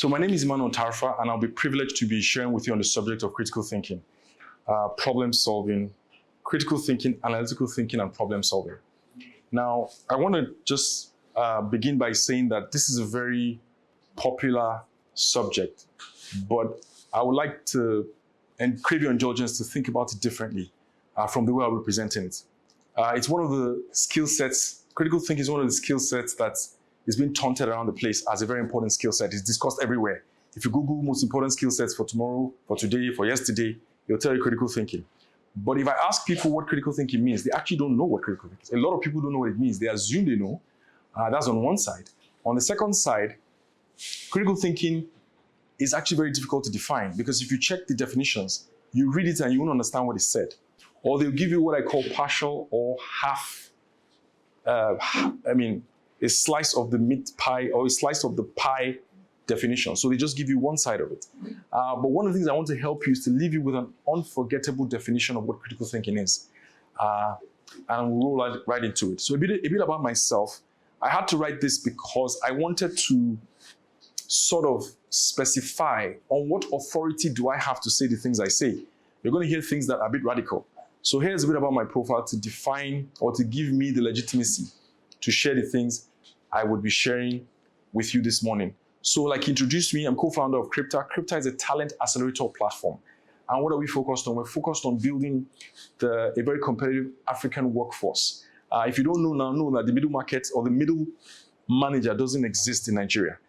So my name is Emmanuel Tarfa, and I'll be privileged to be sharing with you on the subject of critical thinking, problem solving, critical thinking, analytical thinking, and problem solving. Now, I want to just begin by saying that this is a very popular subject, but I would like to crave your indulgence to think about it differently from the way I'll be presenting it. It's one of the skill sets, critical thinking is one of the skill sets that is being taunted around the place as a very important skill set. It's discussed everywhere. If you Google most important skill sets for tomorrow, for today, for yesterday, it'll tell you critical thinking. But if I ask people what critical thinking means, they actually don't know what critical thinking is. A lot of people don't know what it means. They assume they know. That's on one side. On the second side, critical thinking is actually very difficult to define, because if you check the definitions, you read it and you won't understand what is said. Or they'll give you what I call partial or half, a slice of the meat pie or a slice of the pie definition. So they just give you one side of it. But one of the things I want to help you is to leave you with an unforgettable definition of what critical thinking is. And we'll roll right into it. So a bit about myself. I had to write this because I wanted to sort of specify on what authority do I have to say the things I say. You're going to hear things that are a bit radical. So here's a bit about my profile to define or to give me the legitimacy to share the things I would be sharing with you this morning. So like introduced me, I'm co-founder of Crypta. Crypta is a talent accelerator platform. And what are we focused on? We're focused on building a very competitive African workforce. If you don't know now, know that the middle market or the middle manager doesn't exist in Nigeria.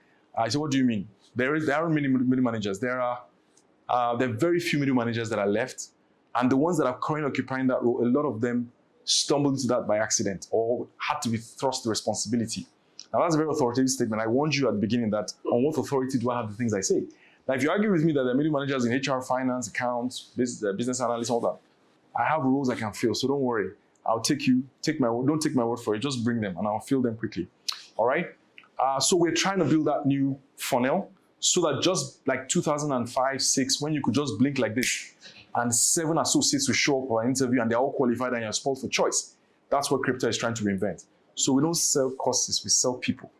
So what do you mean? There aren't many middle managers. There are very few middle managers that are left. And the ones that are currently occupying that role, a lot of them stumbled into that by accident or had to be thrust the responsibility. Now that's a very authoritative statement. I warned you at the beginning that on what authority do I have the things I say? Now if you argue with me that there are middle managers in HR, finance, accounts, business analysts, all that, I have roles I can fill, so don't worry. Don't take my word for it, just bring them and I'll fill them quickly. All right? So we're trying to build that new funnel so that just like 2005, 6, when you could just blink like this and 7 associates will show up for an interview and they're all qualified and you're spoiled for choice. That's what Crypta is trying to reinvent. So we don't sell courses, we sell people.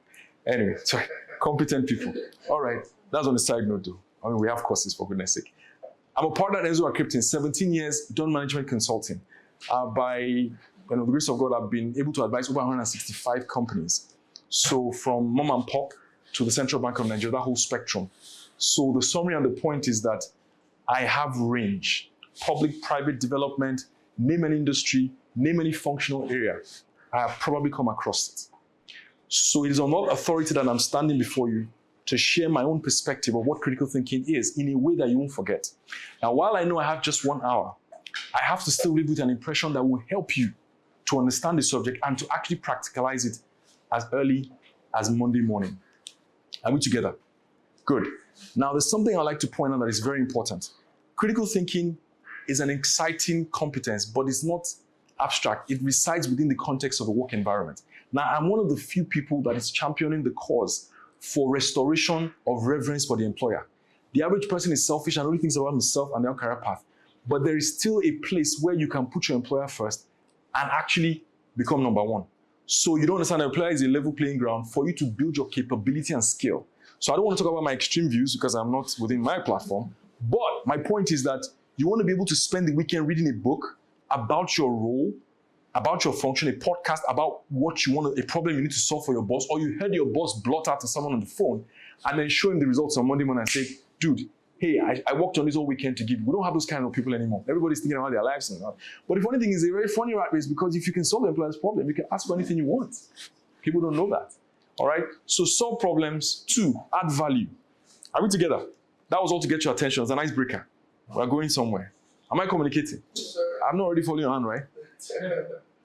Anyway, sorry, competent people. All right, that's on the side note though. I mean, we have courses for goodness sake. I'm a partner at Enzo at Crypta, 17 years, done management consulting. By the grace of God, I've been able to advise over 165 companies. So from mom and pop to the Central Bank of Nigeria, that whole spectrum. So the summary and the point is that I have range, public, private development, name an industry, name any functional area. I have probably come across it. So it is on that authority that I'm standing before you to share my own perspective of what critical thinking is in a way that you won't forget. Now, while I know I have just 1 hour, I have to still leave with an impression that will help you to understand the subject and to actually practicalize it as early as Monday morning. Are we together? Good. Now, there's something I'd like to point out that is very important. Critical thinking is an exciting competence, but it's not abstract. It resides within the context of a work environment. Now, I'm one of the few people that is championing the cause for restoration of reverence for the employer. The average person is selfish and only thinks about himself and their career path. But there is still a place where you can put your employer first and actually become number one. So you don't understand the employer is a level playing ground for you to build your capability and skill. So I don't want to talk about my extreme views because I'm not within my platform. But my point is that you want to be able to spend the weekend reading a book about your role, about your function, a podcast about what you want, a problem you need to solve for your boss, or you heard your boss blot out to someone on the phone and then show him the results on Monday morning and say, dude, hey, I worked on this all weekend to give you. We don't have those kind of people anymore. Everybody's thinking about their lives. But the funny thing is, a very funny rat race, because if you can solve the employer's problem, you can ask for anything you want. People don't know that. All right? So solve problems. 2, add value. Are we together? That was all to get your attention. It's an icebreaker. We're going somewhere. Am I communicating? Yes, I'm not already following your hand, right?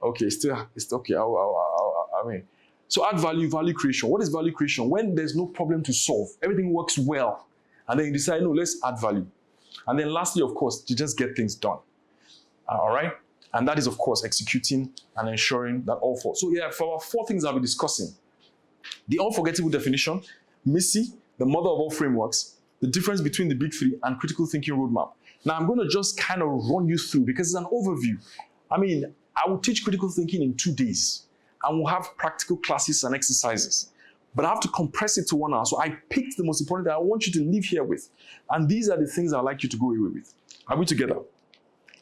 Okay, it's okay. So add value creation. What is value creation? When there's no problem to solve, everything works well. And then you decide, no, let's add value. And then lastly, of course, you just get things done. All right? And that is, of course, executing and ensuring that all 4. So yeah, for our 4 things I'll be discussing. The unforgettable definition, Missy, the mother of all frameworks, the difference between the big 3, and critical thinking roadmap. Now, I'm going to just kind of run you through because it's an overview. I mean, I will teach critical thinking in 2 days and we'll have practical classes and exercises. but I have to compress it to 1 hour. So I picked the most important that I want you to leave here with. And these are the things I'd like you to go away with. Are we together?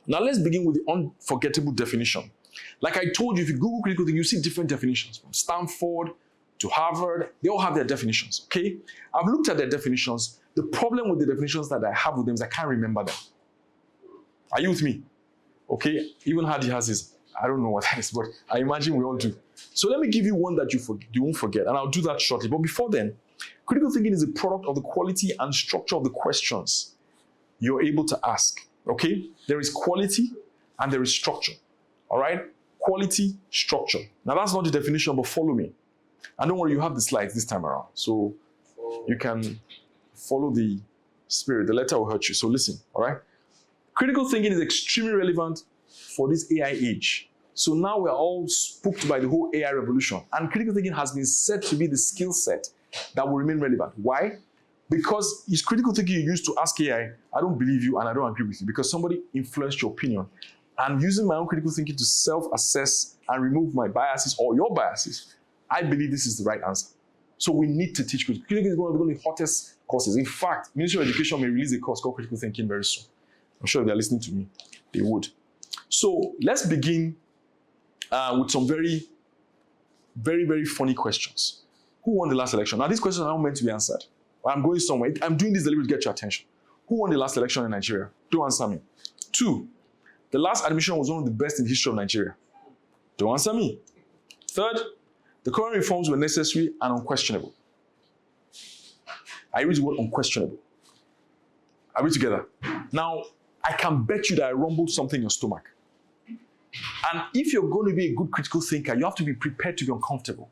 Now let's begin with the unforgettable definition. Like I told you, if you Google critical thinking, you see different definitions from Stanford to Harvard. They all have their definitions, okay? I've looked at their definitions. The problem with the definitions that I have with them is I can't remember them. Are you with me? Okay, even Hadi has his, I don't know what that is, but I imagine we all do. So let me give you one that you won't forget, and I'll do that shortly. But before then, critical thinking is a product of the quality and structure of the questions you're able to ask, okay? There is quality and there is structure, all right? Quality, structure. Now that's not the definition, but follow me. And don't worry, you have the slides this time around. So you can follow the spirit. The letter will hurt you. So listen, all right? Critical thinking is extremely relevant for this AI age. So now we're all spooked by the whole AI revolution. And critical thinking has been said to be the skill set that will remain relevant. Why? Because it's critical thinking you use to ask AI, I don't believe you and I don't agree with you because somebody influenced your opinion. And using my own critical thinking to self-assess and remove my biases or your biases, I believe this is the right answer. So we need to teach critical thinking. Is one of the hottest courses. In fact, Ministry of Education may release a course called Critical Thinking very soon. I'm sure if they're listening to me, they would. So let's begin with some very, very, very funny questions. Who won the last election? Now, these questions are not meant to be answered. I'm going somewhere. I'm doing this deliberately to get your attention. Who won the last election in Nigeria? Don't answer me. 2, the last admission was one of the best in the history of Nigeria. Don't answer me. 3rd, the current reforms were necessary and unquestionable. I use the word unquestionable. Are we together? Now, I can bet you that I rumbled something in your stomach. And if you're going to be a good critical thinker, you have to be prepared to be uncomfortable.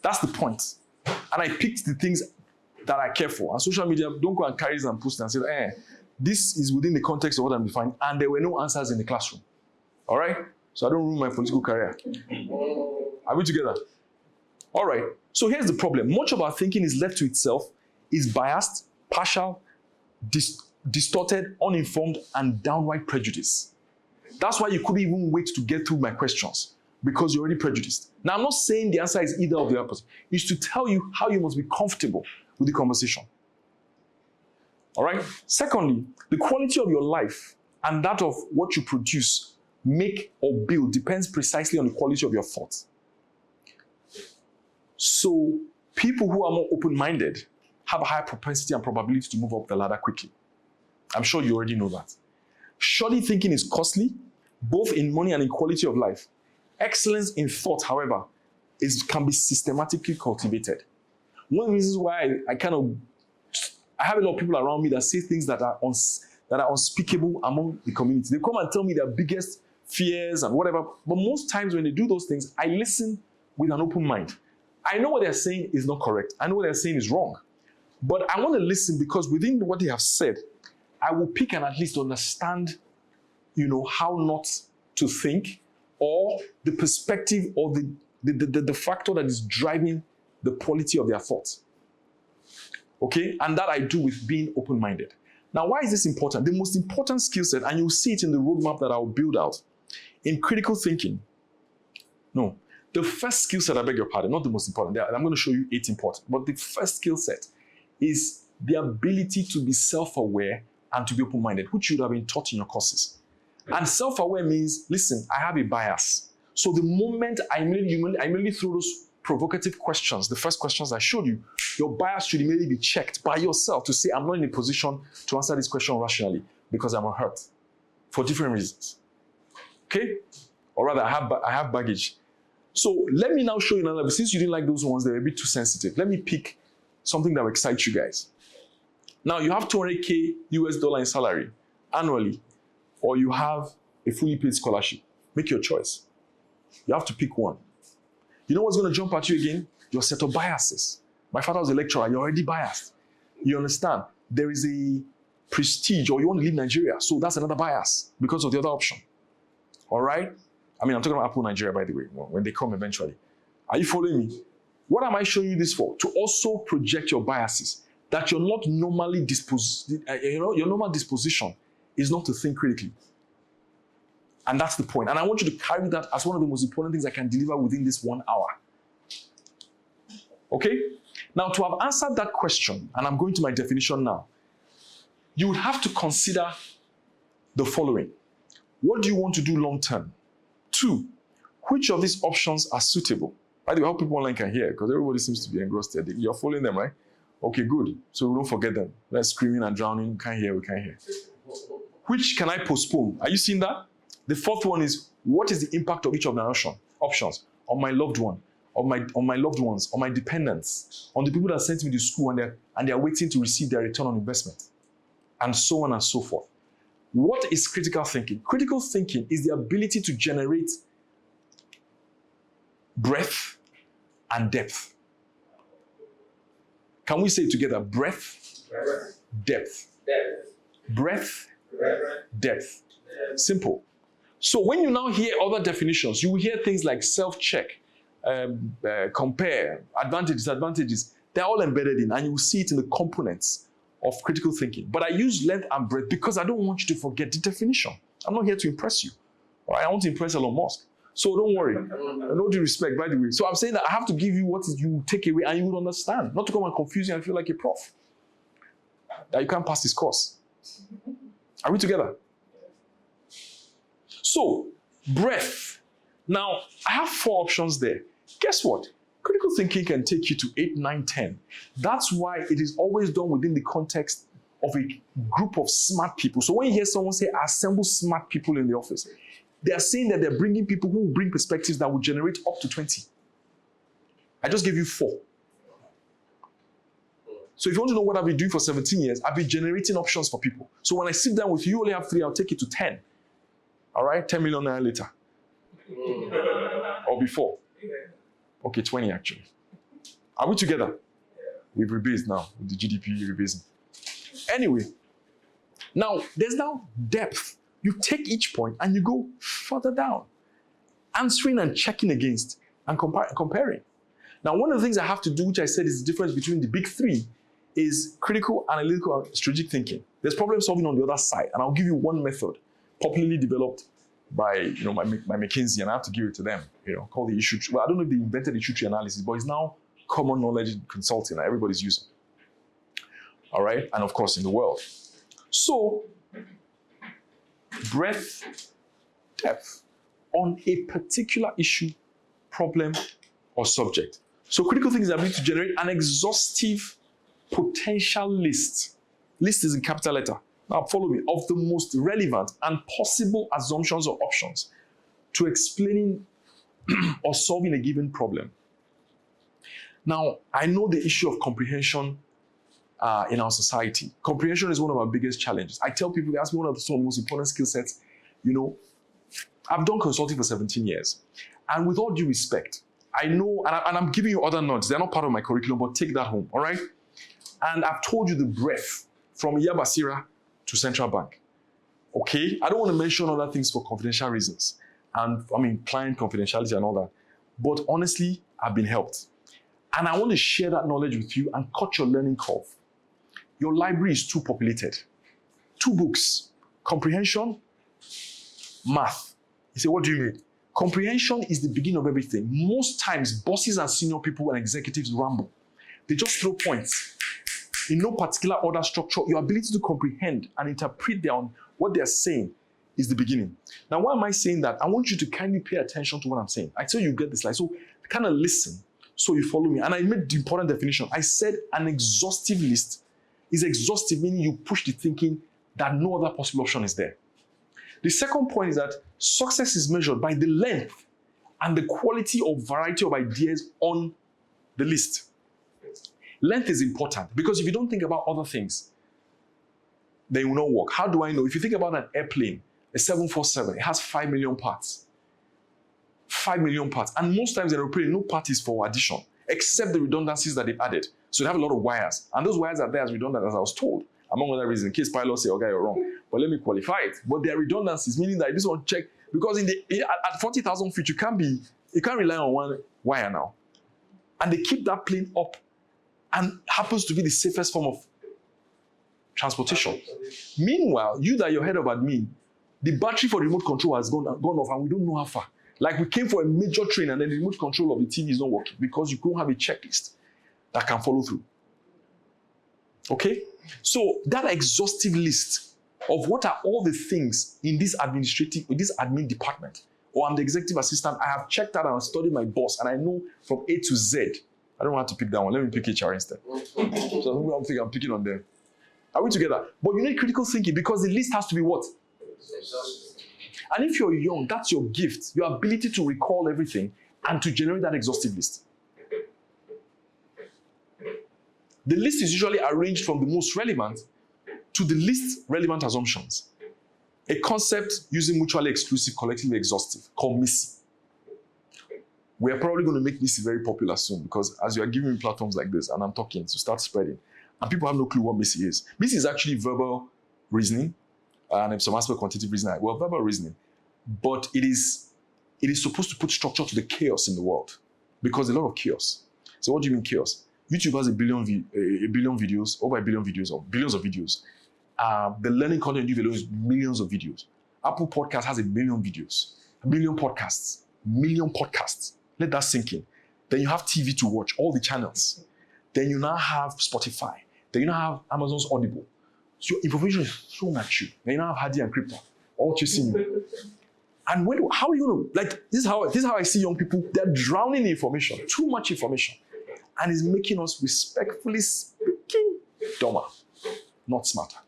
That's the point. And I picked the things that I care for. On social media, don't go and carry this and post and say, this is within the context of what I'm defining. And there were no answers in the classroom. All right? So I don't ruin my political career. Are we together? All right. So here's the problem. Much of our thinking is left to itself, is biased, partial, distorted, uninformed, and downright prejudiced. That's why you couldn't even wait to get through my questions, because you're already prejudiced. Now, I'm not saying the answer is either of the opposite. It's to tell you how you must be comfortable with the conversation. All right? Secondly, the quality of your life and that of what you produce, make or build depends precisely on the quality of your thoughts. So people who are more open-minded have a higher propensity and probability to move up the ladder quickly. I'm sure you already know that. Shoddy thinking is costly, both in money and in quality of life. Excellence in thought, however, can be systematically cultivated. One of the reasons why I have a lot of people around me that say things that are unspeakable among the community. They come and tell me their biggest fears and whatever, but most times when they do those things, I listen with an open mind. I know what they're saying is not correct. I know what they're saying is wrong. But I want to listen because within what they have said, I will pick and at least understand, how not to think, or the perspective or the factor that is driving the quality of their thoughts. Okay? And that I do with being open-minded. Now, why is this important? The most important skill set, and you'll see it in the roadmap that I'll build out, in critical thinking. No, the first skill set, I beg your pardon, not the most important. I'm going to show you 8 important. But the first skill set is the ability to be self-aware and to be open-minded, which you would have been taught in your courses. And self-aware means, listen, I have a bias. So the moment I immediately throw those provocative questions, the first questions I showed you, your bias should immediately be checked by yourself to say, I'm not in a position to answer this question rationally because I'm hurt for different reasons. Okay? Or rather, I have baggage. So let me now show you another, since you didn't like those ones, they were a bit too sensitive. Let me pick something that will excite you guys. Now, you have $200K US dollar in salary annually, or you have a fully paid scholarship. Make your choice. You have to pick one. You know what's going to jump at you again? Your set of biases. My father was a lecturer. You're already biased. You understand? There is a prestige, or you want to leave Nigeria. So that's another bias because of the other option. All right? I'm talking about Apple Nigeria, by the way, when they come eventually. Are you following me? What am I showing you this for? To also project your biases. That you're not normally disposed, your normal disposition is not to think critically. And that's the point. And I want you to carry that as one of the most important things I can deliver within this 1 hour. Okay? Now, to have answered that question, and I'm going to my definition now, you would have to consider the following. What do you want to do long term? 2, which of these options are suitable? By the way, I hope people online can hear, because everybody seems to be engrossed there. You're following them, right? Okay, good. So we don't forget them. They're screaming and drowning. We can't hear. Which can I postpone? Are you seeing that? The 4th one is, what is the impact of each of the options on my loved one, on my loved ones, on my dependents, on the people that sent me to school and they're waiting to receive their return on investment, and so on and so forth. What is critical thinking? Critical thinking is the ability to generate breadth and depth. Can we say it together? Breadth, depth. Breadth, depth. Simple. So when you now hear other definitions, you will hear things like self-check, compare, advantages, disadvantages. They're all embedded in, and you will see it in the components of critical thinking. But I use length and breadth because I don't want you to forget the definition. I'm not here to impress you. All right? I want to impress Elon Musk. So don't worry. No due respect, by the way. So I'm saying that I have to give you what you take away and you would understand. Not to come and confuse you and feel like a prof. That you can't pass this course. Are we together? So, breadth. Now, I have 4 options there. Guess what? Critical thinking can take you to 8, 9, 10. That's why it is always done within the context of a group of smart people. So when you hear someone say, assemble smart people in the office, they are saying that they're bringing people who will bring perspectives that will generate up to 20. I just gave you 4. So if you want to know what I've been doing for 17 years, I've been generating options for people. So when I sit down with you, you only have 3, I'll take it to 10. All right, 10 million naira later. Or before. Okay, 20 actually. Are we together? We've rebased now with the GDP rebasing. Anyway, now there's now depth. You take each point and you go further down, answering and checking against and comparing. Now, one of the things I have to do, which I said is the difference between the big 3, is critical, analytical, and strategic thinking. There's problem solving on the other side, and I'll give you one method popularly developed by my McKinsey, and I have to give it to them. Called the issue tree. Well, I don't know if they invented issue tree analysis, but it's now common knowledge in consulting that everybody's using. All right, and of course in the world. So, breadth, depth on a particular issue, problem, or subject. So critical thinking is the ability to generate an exhaustive potential list. List is in capital letter. Now follow me. Of the most relevant and possible assumptions or options to explaining or solving a given problem. Now, I know the issue of comprehension in our society. Comprehension is one of our biggest challenges. I tell people, they ask me one of the most important skill sets. I've done consulting for 17 years. And with all due respect, I know, and I'm giving you other notes. They're not part of my curriculum, but take that home, all right? And I've told you the breadth from Yabasira to Central Bank, okay? I don't want to mention other things for confidential reasons. And client confidentiality and all that. But honestly, I've been helped. And I want to share that knowledge with you and cut your learning curve. Your library is too populated. 2 books, comprehension, math. You say, what do you mean? Comprehension is the beginning of everything. Most times, bosses and senior people and executives ramble. They just throw points. In no particular order structure, your ability to comprehend and interpret what they're saying is the beginning. Now, why am I saying that? I want you to kindly pay attention to what I'm saying. I tell you get this slide. So kind of listen so you follow me. And I made the important definition. I said an exhaustive list is exhaustive, meaning you push the thinking that no other possible option is there. The second point is that success is measured by the length and the quality or variety of ideas on the list. Length is important because if you don't think about other things, they will not work. How do I know? If you think about an airplane, a 747, it has 5 million parts. 5 million parts. And most times in an airplane, no part is for addition, except the redundancies that they've added. So they have a lot of wires. And those wires are there as redundant, as I was told. Among other reasons, in case pilots say, okay, you're wrong. But let me qualify it. But there are redundancies, meaning that this one check, because at 40,000 feet, you can't rely on one wire now. And they keep that plane up and happens to be the safest form of transportation. Meanwhile, you that you're head of admin, the battery for the remote control has gone off and we don't know how far. Like we came for a major train and then the remote control of the TV is not working because you don't have a checklist. that can follow through. Okay? So that exhaustive list of what are all the things in this admin department, or I'm the executive assistant, I have checked out and studied my boss, and I know from A to Z. I don't want to pick that one. Let me pick HR instead. So I'm thinking I'm picking on them. Are we together? But you need critical thinking because the list has to be what? And if you're young, that's your gift, your ability to recall everything and to generate that exhaustive list. The list is usually arranged from the most relevant to the least relevant assumptions. A concept using mutually exclusive, collectively exhaustive, called MISI. We are probably going to make MISI very popular soon because as you are giving me platforms like this and I'm talking to start spreading, and people have no clue what MISI is. MISI is actually verbal reasoning and some aspect of quantitative reasoning. Well, verbal reasoning, but it is supposed to put structure to the chaos in the world because a lot of chaos. So what do you mean chaos? YouTube has a billion videos, over a billion videos, or billions of videos. The learning content you develop is millions of videos. Apple Podcast has a million videos, a million podcasts. Let that sink in. Then you have TV to watch, all the channels. Then you now have Spotify. Then you now have Amazon's Audible. So your information is thrown at you. Then you now have Hardy and Crypto, all chasing you. And how are you going to, like, this is how I see young people, they're drowning in information, too much information. And it's making us, respectfully speaking, dumber, not smarter.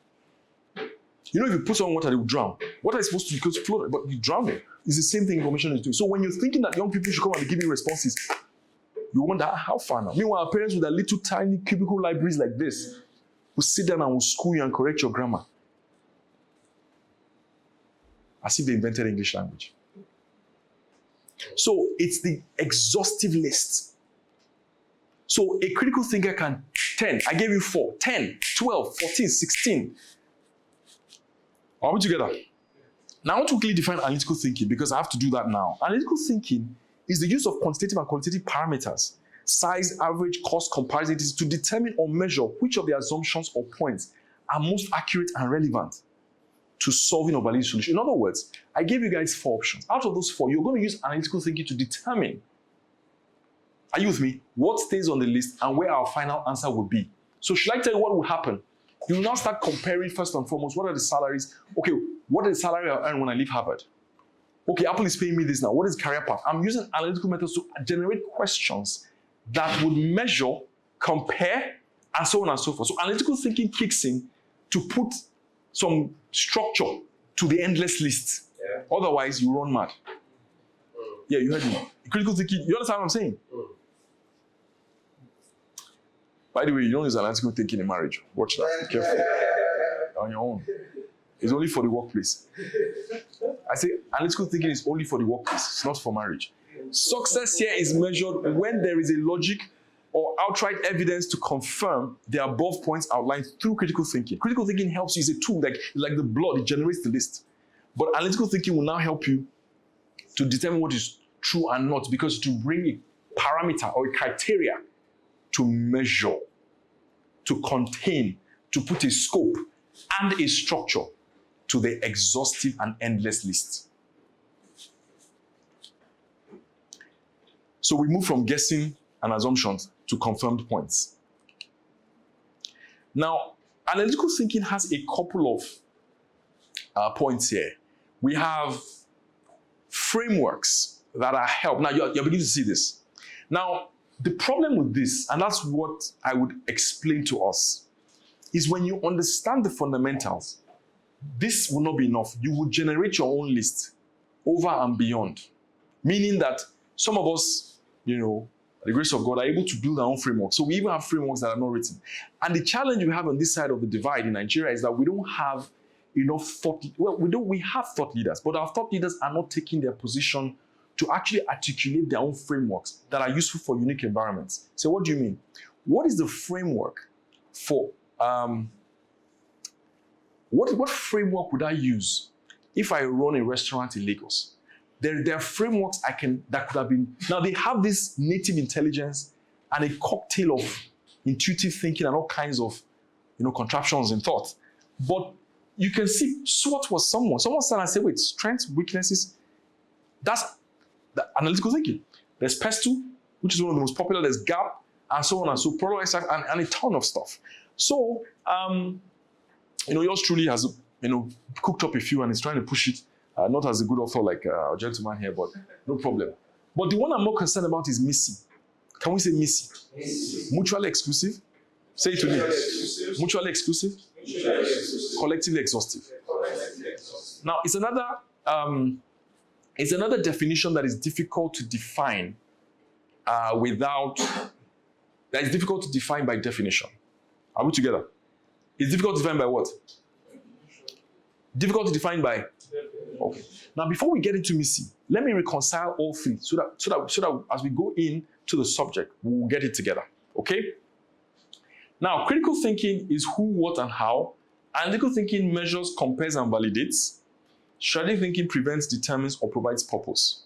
You know, if you put someone in water, they will drown. Water is supposed to float, but you drown it. It's the same thing information is doing. So when you're thinking that young people should come and give you responses, you wonder how far now. Meanwhile, our parents with their little tiny cubicle libraries like this will sit down and will school you and correct your grammar. As if they invented English language. So it's the exhaustive list. So a critical thinker can 10, I gave you 4, 10, 12, 14, 16. Are we together? Now I want to quickly define analytical thinking because I have to do that now. Analytical thinking is the use of quantitative and qualitative parameters, size, average, cost, comparison, to determine or measure which of the assumptions or points are most accurate and relevant to solving or validating solution. In other words, I gave you guys 4 options. Out of those 4, you're going to use analytical thinking to determine, are you with me, what stays on the list and where our final answer will be. So should I tell you what will happen? You will now start comparing first and foremost, what are the salaries? Okay, what is the salary I earn when I leave Harvard? Okay, Apple is paying me this now. What is career path? I'm using analytical methods to generate questions that would measure, compare, and so on and so forth. So analytical thinking kicks in to put some structure to the endless list. Yeah. Otherwise, you run mad. Yeah, you heard me. Critical thinking, you understand what I'm saying? By the way, you don't use analytical thinking in marriage. Watch that. Be careful. On your own. It's only for the workplace. I say analytical thinking is only for the workplace. It's not for marriage. Success here is measured when there is a logic or outright evidence to confirm the above points outlined through critical thinking. Critical thinking helps you. It's a tool like the blood. It generates the list. But analytical thinking will now help you to determine what is true and not, because to bring a parameter or a criteria to measure, to contain, to put a scope and a structure to the exhaustive and endless list. So we move from guessing and assumptions to confirmed points. Now, analytical thinking has a couple of points here. We have frameworks that are help. Now, you're beginning to see this. Now, the problem with this, and that's what I would explain to us, is when you understand the fundamentals, this will not be enough. You will generate your own list over and beyond. Meaning that some of us, by the grace of God, are able to build our own frameworks. So we even have frameworks that are not written. And the challenge we have on this side of the divide in Nigeria is that we don't have enough thought. Well, we have thought leaders, but our thought leaders are not taking their position to actually articulate their own frameworks that are useful for unique environments. So what do you mean? What is the framework for, what framework would I use if I run a restaurant in Lagos? There are frameworks that could have been, now they have this native intelligence and a cocktail of intuitive thinking and all kinds of, contraptions and thought. But you can see SWOT was someone said and said, wait, strengths, weaknesses, that's the analytical thinking. There's PESTLE, which is one of the most popular. There's GAP, and so on and so product extract and a ton of stuff. So, yours truly has, cooked up a few and is trying to push it, not as a good author like our gentleman here, but no problem. But the one I'm more concerned about is Missy. Can we say Missy? Mutually exclusive? Say it to me. Mutually exclusive? Collectively exhaustive. Now, it's another definition that is difficult to define that is difficult to define by definition. Are we together? It's difficult to define by what? Difficult to define by? Okay. Now, before we get into Missy, let me reconcile all three so that as we go into the subject, we'll get it together. Okay? Now, critical thinking is who, what, and how. Analytical thinking measures, compares, and validates. Strategic thinking prevents, determines, or provides purpose.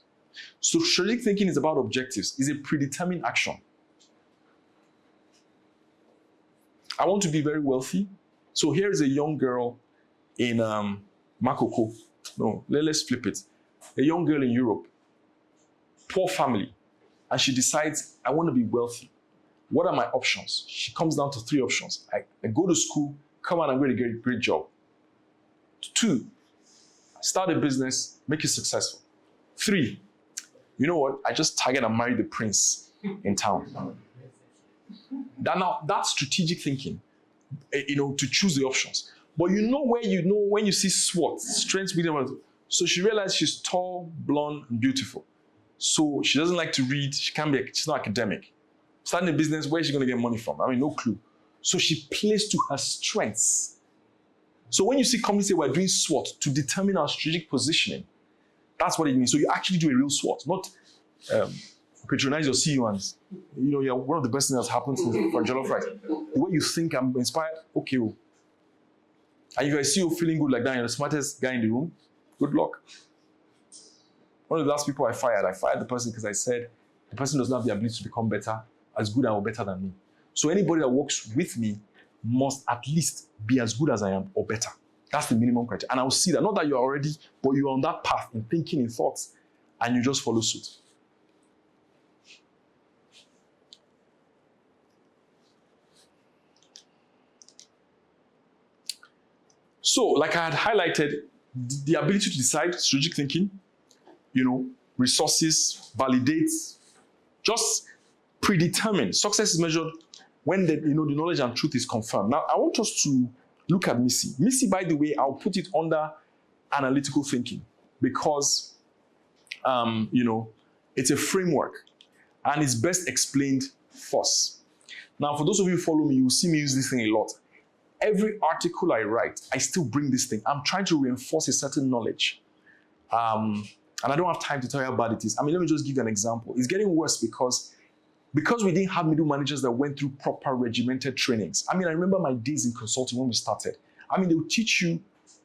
So strategic thinking is about objectives. It's a predetermined action. I want to be very wealthy. So here is a young girl in Makoko. No, let's flip it. A young girl in Europe, poor family, and she decides, I want to be wealthy. What are my options? She comes down to 3 options. I go to school, come out, I'm going to get a great job. 2, start a business, make it successful. 3, you know what? I just target and marry the prince in town. That's strategic thinking, to choose the options. But when you see SWOT, strengths, weaknesses. So she realized she's tall, blonde, and beautiful. So she doesn't like to read. She's not academic. Starting a business, where is she going to get money from? No clue. So she plays to her strengths. So when you see companies say we're doing SWOT to determine our strategic positioning, that's what it means. So you actually do a real SWOT, not patronize your CEO and you're one of the best things that's happened for Jollof Rice. The way you think, I'm inspired, okay. And if you're a CEO feeling good like that, you're the smartest guy in the room, good luck. One of the last people I fired the person because I said the person does not have the ability to become better, as good or better than me. So anybody that works with me must at least be as good as I am or better. That's the minimum criteria. And I'll see that, not that you're already, but you're on that path in thinking, in thoughts, and you just follow suit. So, like I had highlighted, the ability to decide, strategic thinking, resources, validate, just predetermine. Success is measured when the knowledge and truth is confirmed. Now, I want us to look at Missy. Missy, by the way, I'll put it under analytical thinking because, it's a framework and it's best explained first. Now, for those of you who follow me, you will see me use this thing a lot. Every article I write, I still bring this thing. I'm trying to reinforce a certain knowledge. And I don't have time to tell you how bad it is. Let me just give you an example. It's getting worse because we didn't have middle managers that went through proper regimented trainings. I remember my days in consulting when we started. They would teach you,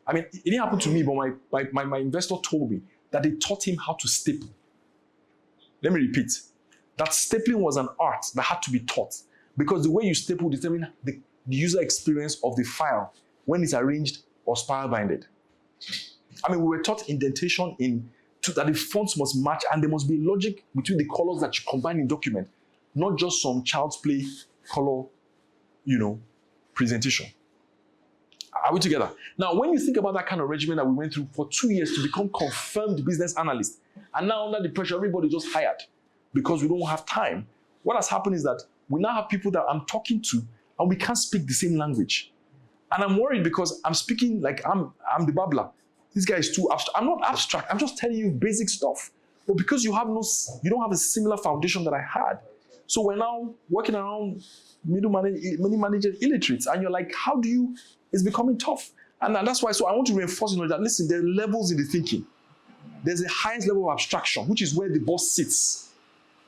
it didn't happen to me, but my investor told me that they taught him how to staple. Let me repeat. That stapling was an art that had to be taught because the way you staple determines the user experience of the file when it's arranged or spiral binded. We were taught indentation that the fonts must match and there must be logic between the colors that you combine in document, not just some child's play color, presentation. Are we together? Now, when you think about that kind of regimen that we went through for 2 years to become confirmed business analysts, and now under the pressure, everybody just hired because we don't have time. What has happened is that we now have people that I'm talking to and we can't speak the same language. And I'm worried because I'm speaking like I'm the babbler. This guy is too abstract. I'm not abstract. I'm just telling you basic stuff. But because you don't have a similar foundation that I had. So we're now working around middle manager illiterates. And you're like, it's becoming tough. And that's why, so I want to reinforce that, listen, there are levels in the thinking. There's a highest level of abstraction, which is where the boss sits.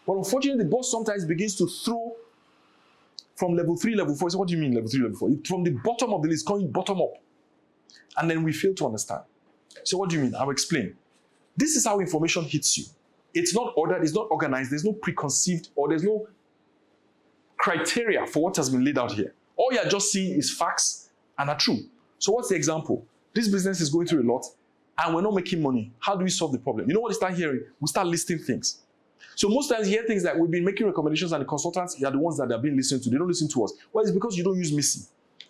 But unfortunately, the boss sometimes begins to throw from level 3, level 4. So what do you mean level 3, level 4? From the bottom of the list, coming bottom up. And then we fail to understand. So what do you mean? I'll explain. This is how information hits you. It's not ordered, it's not organized, there's no preconceived, or there's no criteria for what has been laid out here. All you're just seeing is facts and are true. So what's the example? This business is going through a lot and we're not making money. How do we solve the problem? You know what we start hearing? We start listing things. So most times you hear things like we've been making recommendations and the consultants are the ones that have been listening to. They don't listen to us. Well, it's because you don't use Missy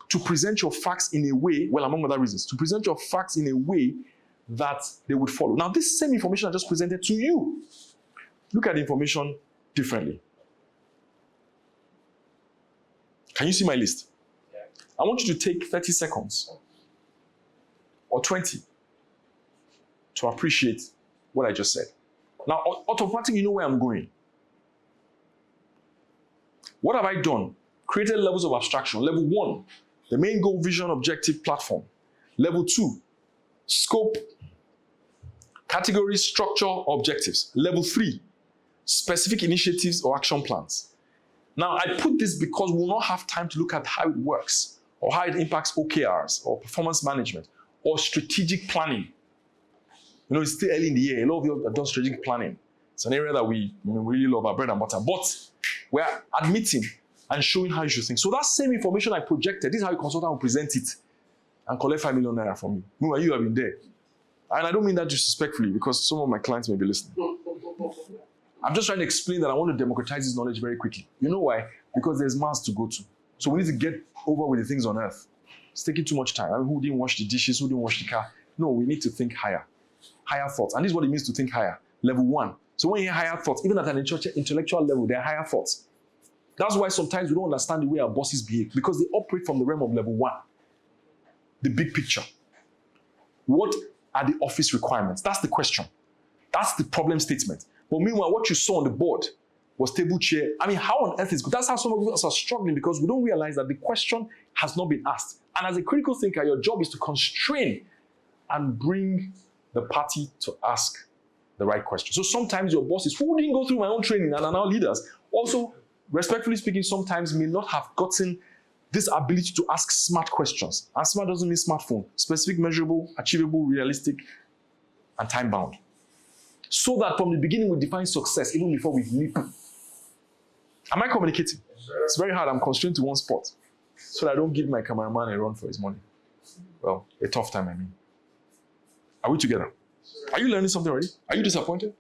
to present your facts in a way, well, among other reasons, to present your facts in a way that they would follow. Now, this same information I just presented to you, look at the information differently. Can you see my list? Yeah. I want you to take 30 seconds or 20 to appreciate what I just said. Now, automatically, you know where I'm going. What have I done? Created levels of abstraction. Level 1, the main goal, vision, objective, platform. Level 2, scope, category, structure, objectives. Level 3, specific initiatives or action plans. Now, I put this because we'll not have time to look at how it works or how it impacts OKRs or performance management or strategic planning. You know, it's still early in the year. A lot of you have done strategic planning. It's an area that we really love, our bread and butter. But we're admitting and showing how you should think. So that same information I projected, this is how a consultant will present it and collect 5 million naira from you. Meanwhile, you have been there. And I don't mean that disrespectfully because some of my clients may be listening. I'm just trying to explain that I want to democratize this knowledge very quickly. You know why? Because there's mass to go to. So we need to get over with the things on earth. It's taking too much time. I mean, who didn't wash the dishes? Who didn't wash the car? No, we need to think higher. Higher thoughts. And this is what it means to think higher. Level 1. So when you hear higher thoughts, even at an intellectual level, there are higher thoughts. That's why sometimes we don't understand the way our bosses behave because they operate from the realm of level 1. The big picture. What are the office requirements? That's the question. That's the problem statement. But meanwhile, what you saw on the board was table chair. I mean, how on earth is good? That's how some of us are struggling because we don't realize that the question has not been asked. And as a critical thinker, your job is to constrain and bring the party to ask the right question. So sometimes your bosses who didn't go through my own training and are now leaders, also, respectfully speaking, sometimes may not have gotten this ability to ask smart questions. And smart doesn't mean smartphone. Specific, measurable, achievable, realistic, and time-bound. So that from the beginning we define success even before we leap. Am I communicating? Sure. It's very hard. I'm constrained to one spot so that I don't give my cameraman a run for his money. Well, a tough time, I mean. Are we together? Are you learning something already? Are you disappointed?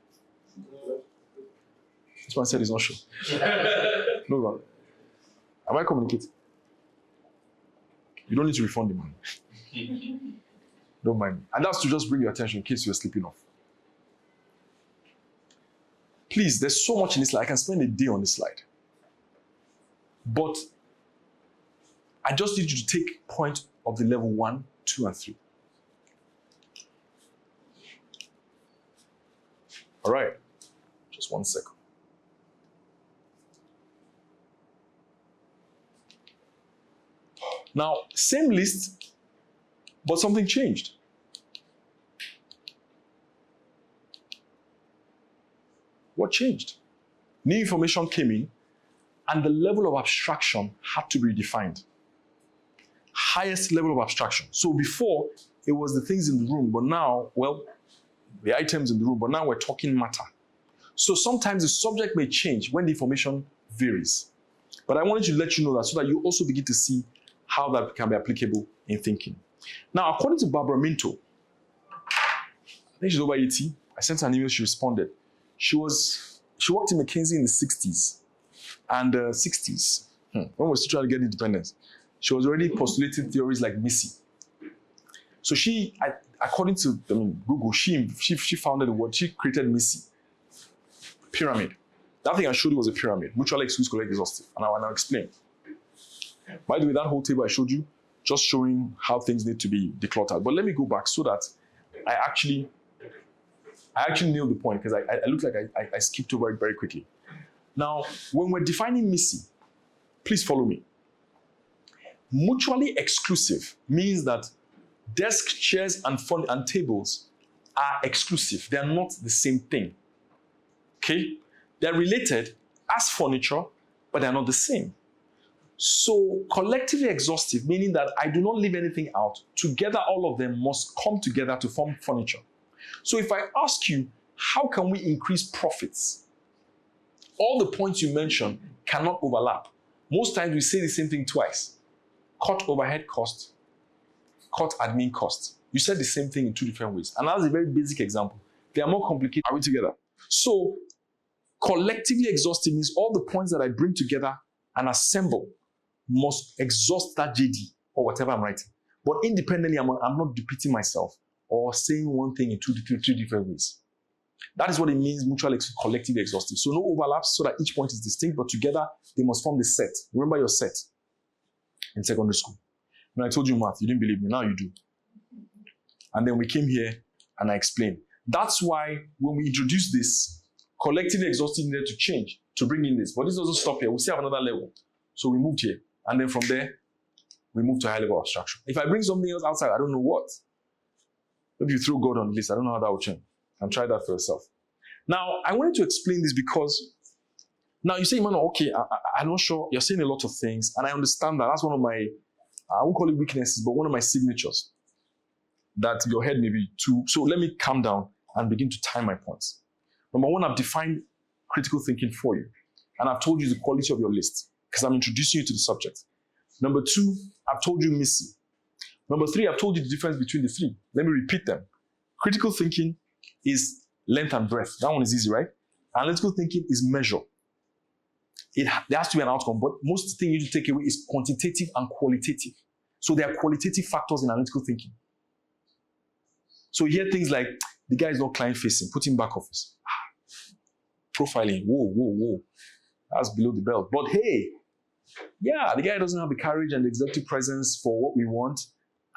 This man said he's not sure. No, man. Am I communicating? You don't need to refund the money. Don't mind me. And that's to just bring your attention in case you're sleeping off. Please, there's so much in this slide. I can spend a day on this slide. But I just need you to take point of the level 1, 2, and 3. All right. Just 1 second. Now, same list, but something changed. What changed? New information came in, and the level of abstraction had to be defined. Highest level of abstraction. So before, it was the things in the room, but now, well, the items in the room, but now we're talking matter. So sometimes the subject may change when the information varies. But I wanted to let you know that so that you also begin to see how that can be applicable in thinking. Now, according to Barbara Minto, I think she's over 80. I sent her an email, she responded. She worked in McKinsey in the 60s and 60s, when we were still trying to get independence. She was already postulating theories like Missy. So she, according to Google, she founded the word, she created Missy. Pyramid. That thing I showed you was a pyramid, mutually exclusive, collect, exhaustive. And I will now explain. By the way, that whole table I showed you, just showing how things need to be decluttered. But let me go back so that I actually nailed the point because I looked like I skipped over it very quickly. Now, when we're defining Missy, please follow me. Mutually exclusive means that desk, chairs, and tables are exclusive. They are not the same thing. Okay? They're related as furniture, but they're not the same. So collectively exhaustive, meaning that I do not leave anything out. Together, all of them must come together to form furniture. So if I ask you, how can we increase profits? All the points you mentioned cannot overlap. Most times we say the same thing twice. Cut overhead cost, cut admin cost. You said the same thing in 2 different ways. And that's a very basic example. They are more complicated. Are we together? So Collectively exhaustive means all the points that I bring together and assemble must exhaust that JD or whatever I'm writing. But independently, I'm not repeating myself or saying one thing in two different ways. That is what it means, collectively exhaustive. So no overlaps so that each point is distinct, but together they must form the set. Remember your set in secondary school. When I told you math, you didn't believe me, now you do. And then we came here and I explained. That's why when we introduced this, collectively exhaustive needed to change to bring in this. But this doesn't stop here. We still have another level. So we moved here. And then from there, we moved to high level abstraction. If I bring something else outside, I don't know what. Maybe you throw God on the list. I don't know how that will change. And try that for yourself. Now, I wanted to explain this because now you say, man, okay, I'm not sure. You're saying a lot of things. And I understand that. That's one of my, I won't call it weaknesses, but one of my signatures. That your head may be too. So let me calm down and begin to time my points. Number one, I've defined critical thinking for you. And I've told you the quality of your list because I'm introducing you to the subject. Number two, I've told you Missy. Number three, I've told you the difference between the three. Let me repeat them. Critical thinking is length and breadth. That one is easy, right? Analytical thinking is measure. There has to be an outcome, but most thing you need to take away is quantitative and qualitative. So there are qualitative factors in analytical thinking. So you hear things like, the guy is not client-facing, put him back office. Profiling, whoa. That's below the belt. But hey, yeah, the guy doesn't have the courage and the executive presence for what we want.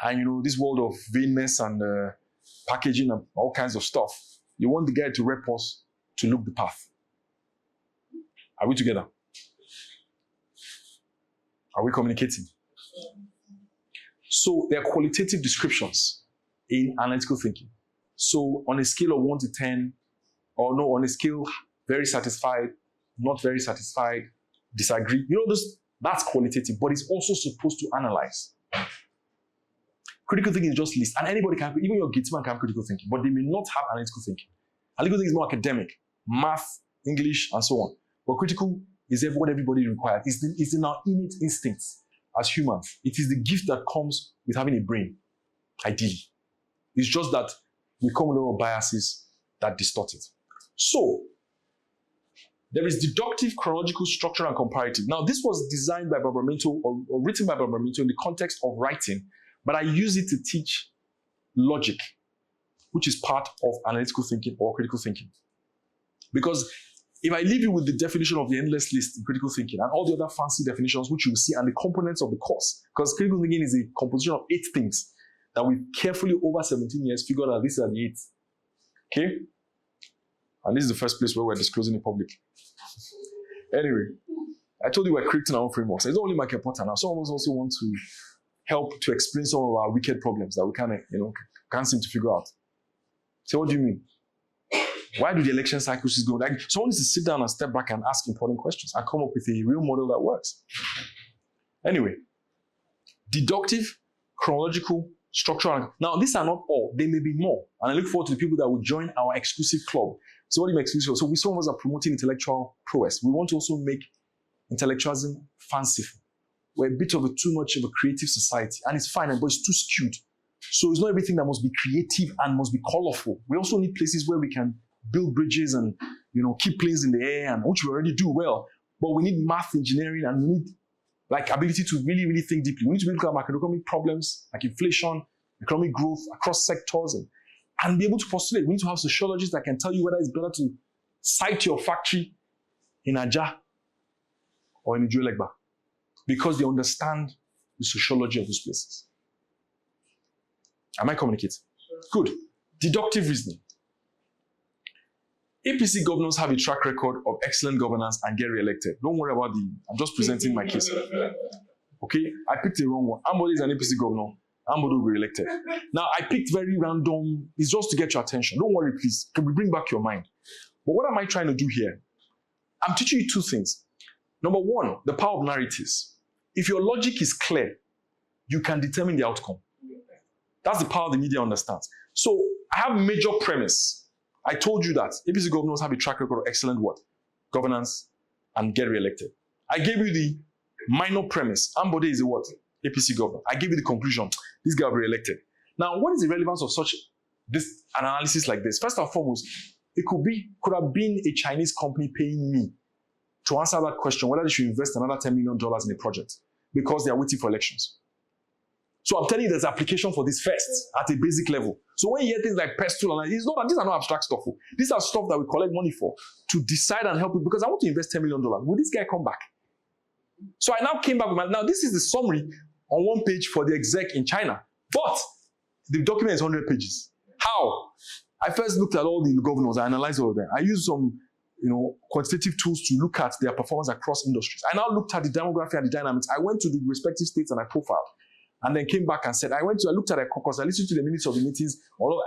And this world of vainness and packaging and all kinds of stuff. You want the guy to rep us to look the path. Are we together? Are we communicating? So there are qualitative descriptions in analytical thinking. So on a scale of 1 to 10, or no, on a scale, very satisfied, not very satisfied, disagree. That's qualitative, but it's also supposed to analyze. Critical thinking is just list, and anybody can, even your gateman can have critical thinking, but they may not have analytical thinking. Analytical thinking is more academic, math, English, and so on. But critical is what everybody requires. It's in our innate instincts as humans. It is the gift that comes with having a brain, ideally. It's just that we come with a lot of biases that distort it. So, there is deductive, chronological, structural, and comparative. Now, this was designed by Barbara Minto or written by Barbara Minto in the context of writing, but I use it to teach logic, which is part of analytical thinking or critical thinking. Because if I leave you with the definition of the endless list in critical thinking and all the other fancy definitions, which you will see, and the components of the course, because critical thinking is a composition of 8 things that we carefully over 17 years figured out these are the 8. Okay? And this is the first place where we're disclosing in public. Anyway, I told you we're creating our own frameworks. It's not only Michael Potter now. Some of us also want to help to explain some of our wicked problems that we can't seem to figure out. So what do you mean? Why do the election cycles go? Like, someone needs to sit down and step back and ask important questions and come up with a real model that works. Anyway, deductive, chronological, structural. Now, these are not all. There may be more. And I look forward to the people that will join our exclusive club. So what do you mean exclusive? So some of us are promoting intellectual prowess. We want to also make intellectualism fanciful. We're a bit of too much of a creative society. And it's fine, but it's too skewed. So it's not everything that must be creative and must be colorful. We also need places where we can build bridges and keep planes in the air, and which we already do well. But we need math, engineering, and we need ability to really, really think deeply. We need to look at macroeconomic problems like inflation, economic growth across sectors, and be able to postulate. We need to have sociologists that can tell you whether it's better to site your factory in Aja or in Ijuelegba, because they understand the sociology of those places. Am I communicating? Good. Deductive reasoning. APC governors have a track record of excellent governance and get re-elected. Don't worry about I'm just presenting my case. Okay? I picked the wrong one. Ambode is an APC governor. Ambode will be re-elected. Now, I picked very random. It's just to get your attention. Don't worry, please. Can we bring back your mind? But what am I trying to do here? I'm teaching you 2 things. Number 1, the power of narratives. If your logic is clear, you can determine the outcome. That's the power the media understands. So, I have a major premise. I told you that APC governors have a track record of excellent what? Governance and get re-elected. I gave you the minor premise. Ambode is a what? APC governor. I gave you the conclusion. This guy will be re-elected. Now, what is the relevance of this analysis like this? First and foremost, It could have been a Chinese company paying me to answer that question, whether they should invest another $10 million in a project because they are waiting for elections. So I'm telling you, there's application for this first at a basic level. So when you hear things like pestle, and these are not abstract stuff. These are stuff that we collect money for to decide and help you because I want to invest $10 million. Will this guy come back? So I now came back with now this is the summary on one page for the exec in China. But the document is 100 pages. How? I first looked at all the governors. I analyzed all of them. I used some quantitative tools to look at their performance across industries. I now looked at the demography and the dynamics. I went to the respective states and I profiled. And then came back and said, I looked at their caucus, I listened to the minutes of the meetings,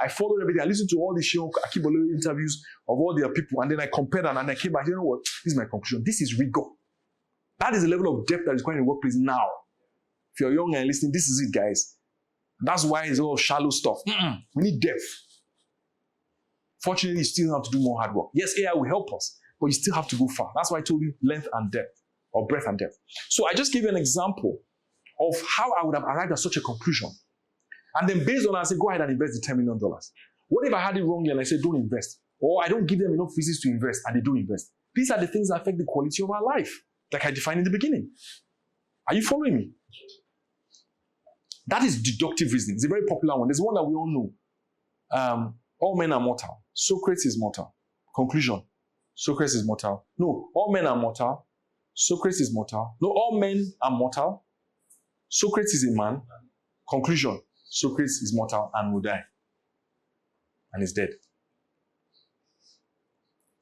I followed everything, I listened to all the Shion Akibolo interviews of all their people, and then I compared them, and I came back, you know what, this is my conclusion. This is rigor. That is the level of depth that is going in the workplace now. If you're young and listening, this is it, guys. That's why it's all shallow stuff. We need depth. Fortunately, you still have to do more hard work. Yes, AI will help us, but you still have to go far. That's why I told you length and depth, or breadth and depth. So I just gave you an example of how I would have arrived at such a conclusion. And then based on that, I said, go ahead and invest the $10 million. What if I had it wrongly and I said, don't invest? Or I don't give them enough reasons to invest and they don't invest? These are the things that affect the quality of our life, like I defined in the beginning. Are you following me? That is deductive reasoning. It's a very popular one. There's one that we all know. All men are mortal. Socrates is mortal. Conclusion. Socrates is mortal. No, all men are mortal. Socrates is mortal. No, all men are mortal. Socrates is a man. Conclusion. Socrates is mortal and will die. And is dead.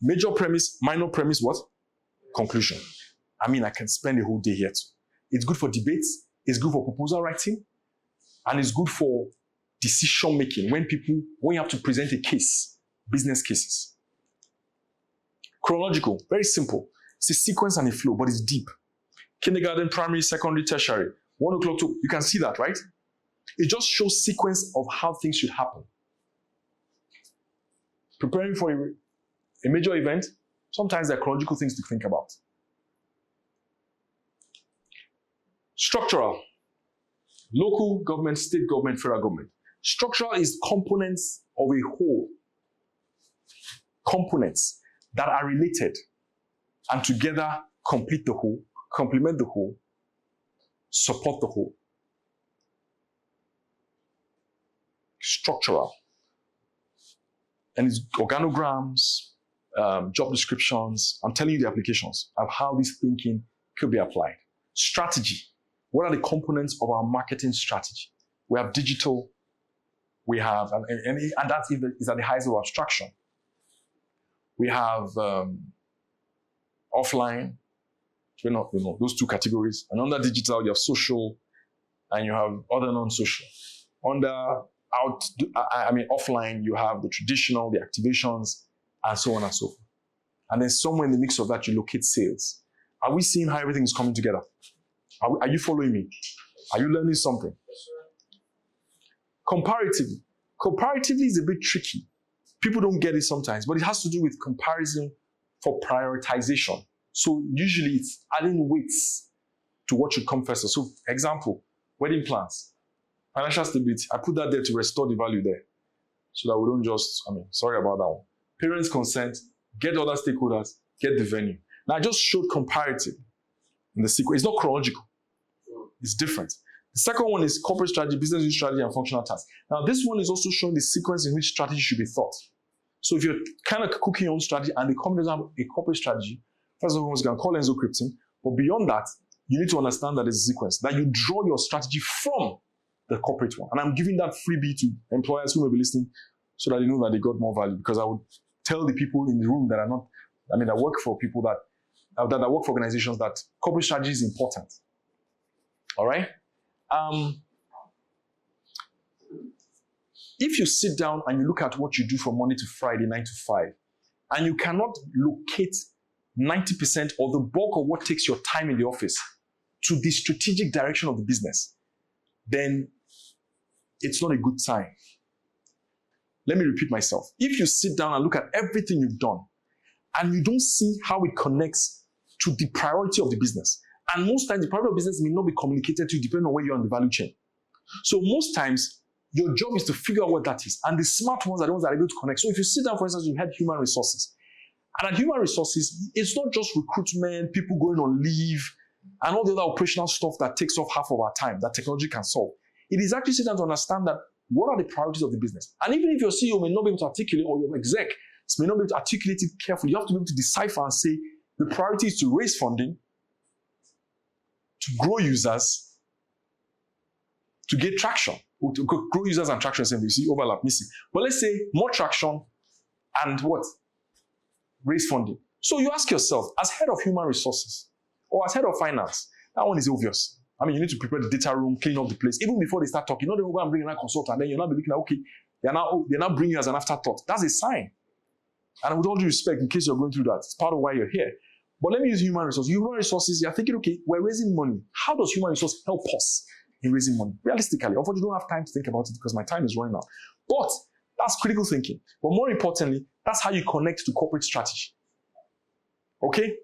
Major premise, minor premise, what? Conclusion. I mean, I can spend a whole day here too. It's good for debates. It's good for proposal writing. And it's good for decision making when you have to present a case, business cases. Chronological, very simple. It's a sequence and a flow, but it's deep. Kindergarten, primary, secondary, tertiary. 1 o'clock to, you can see that, right? It just shows sequence of how things should happen. Preparing for a major event, sometimes there are chronological things to think about. Structural. Local government, state government, federal government. Structural is components of a whole. Components that are related and together complete the whole, complement the whole, support the whole. Structural. And it's organograms, job descriptions. I'm telling you the applications of how this thinking could be applied. Strategy. What are the components of our marketing strategy? We have digital. We have, and that is at the highest of abstraction. We have offline, those two categories. And under digital, you have social, and you have other non-social. Offline, you have the traditional, the activations, and so on and so forth. And then somewhere in the mix of that, you locate sales. Are we seeing how everything is coming together? Are you following me? Are you learning something? Comparatively. Comparatively is a bit tricky. People don't get it sometimes, but it has to do with comparison for prioritization. So usually it's adding weights to what should come first. So example, wedding plans, financial stability. I put that there to restore the value there so that we don't just, sorry about that one. Parents' consent, get other stakeholders, get the venue. Now I just showed comparative in the sequence. It's not chronological. It's different. The second one is corporate strategy, business use strategy, and functional tasks. Now, this one is also showing the sequence in which strategy should be thought. So if you're kind of cooking your own strategy and the company doesn't have a corporate strategy, first of all, you can call Enzo Krypton. But beyond that, you need to understand that there's a sequence, that you draw your strategy from the corporate one. And I'm giving that freebie to employers who may be listening so that they know that they got more value. Because I would tell the people in the room that are not, that work for people that work for organizations that corporate strategy is important. All right? If you sit down and you look at what you do from Monday to Friday, 9 to 5, and you cannot locate 90% or the bulk of what takes your time in the office to the strategic direction of the business, then it's not a good sign. Let me repeat myself. If you sit down and look at everything you've done, and you don't see how it connects to the priority of the business, and most times the priority of business may not be communicated to you depending on where you're on the value chain. So most times, Your job is to figure out what that is. And the smart ones are the ones that are able to connect. So if you sit down, for instance, you had human resources. And at human resources, it's not just recruitment, people going on leave, and all the other operational stuff that takes off half of our time that technology can solve. It is actually sitting down to understand that what are the priorities of the business. And even if your CEO may not be able to articulate, or your exec may not be able to articulate it carefully, you have to be able to decipher and say, the priority is to raise funding, to grow users, to get traction. Or to grow users and traction, same thing. You see, overlap, missing. But let's say more traction and what? Raise funding. So you ask yourself, as head of human resources or as head of finance, that one is obvious. I mean, you need to prepare the data room, clean up the place. Even before they start talking, not even go and bring in a consultant, and then you're not be looking at, okay, they're now bringing you as an afterthought. That's a sign. And with all due respect, in case you're going through that, it's part of why you're here. But let me use human resources. Human resources, you're thinking, okay, we're raising money. How does human resources help us in raising money? Realistically, unfortunately, I don't have time to think about it because my time is running out. But that's critical thinking. But more importantly, that's how you connect to corporate strategy. Okay?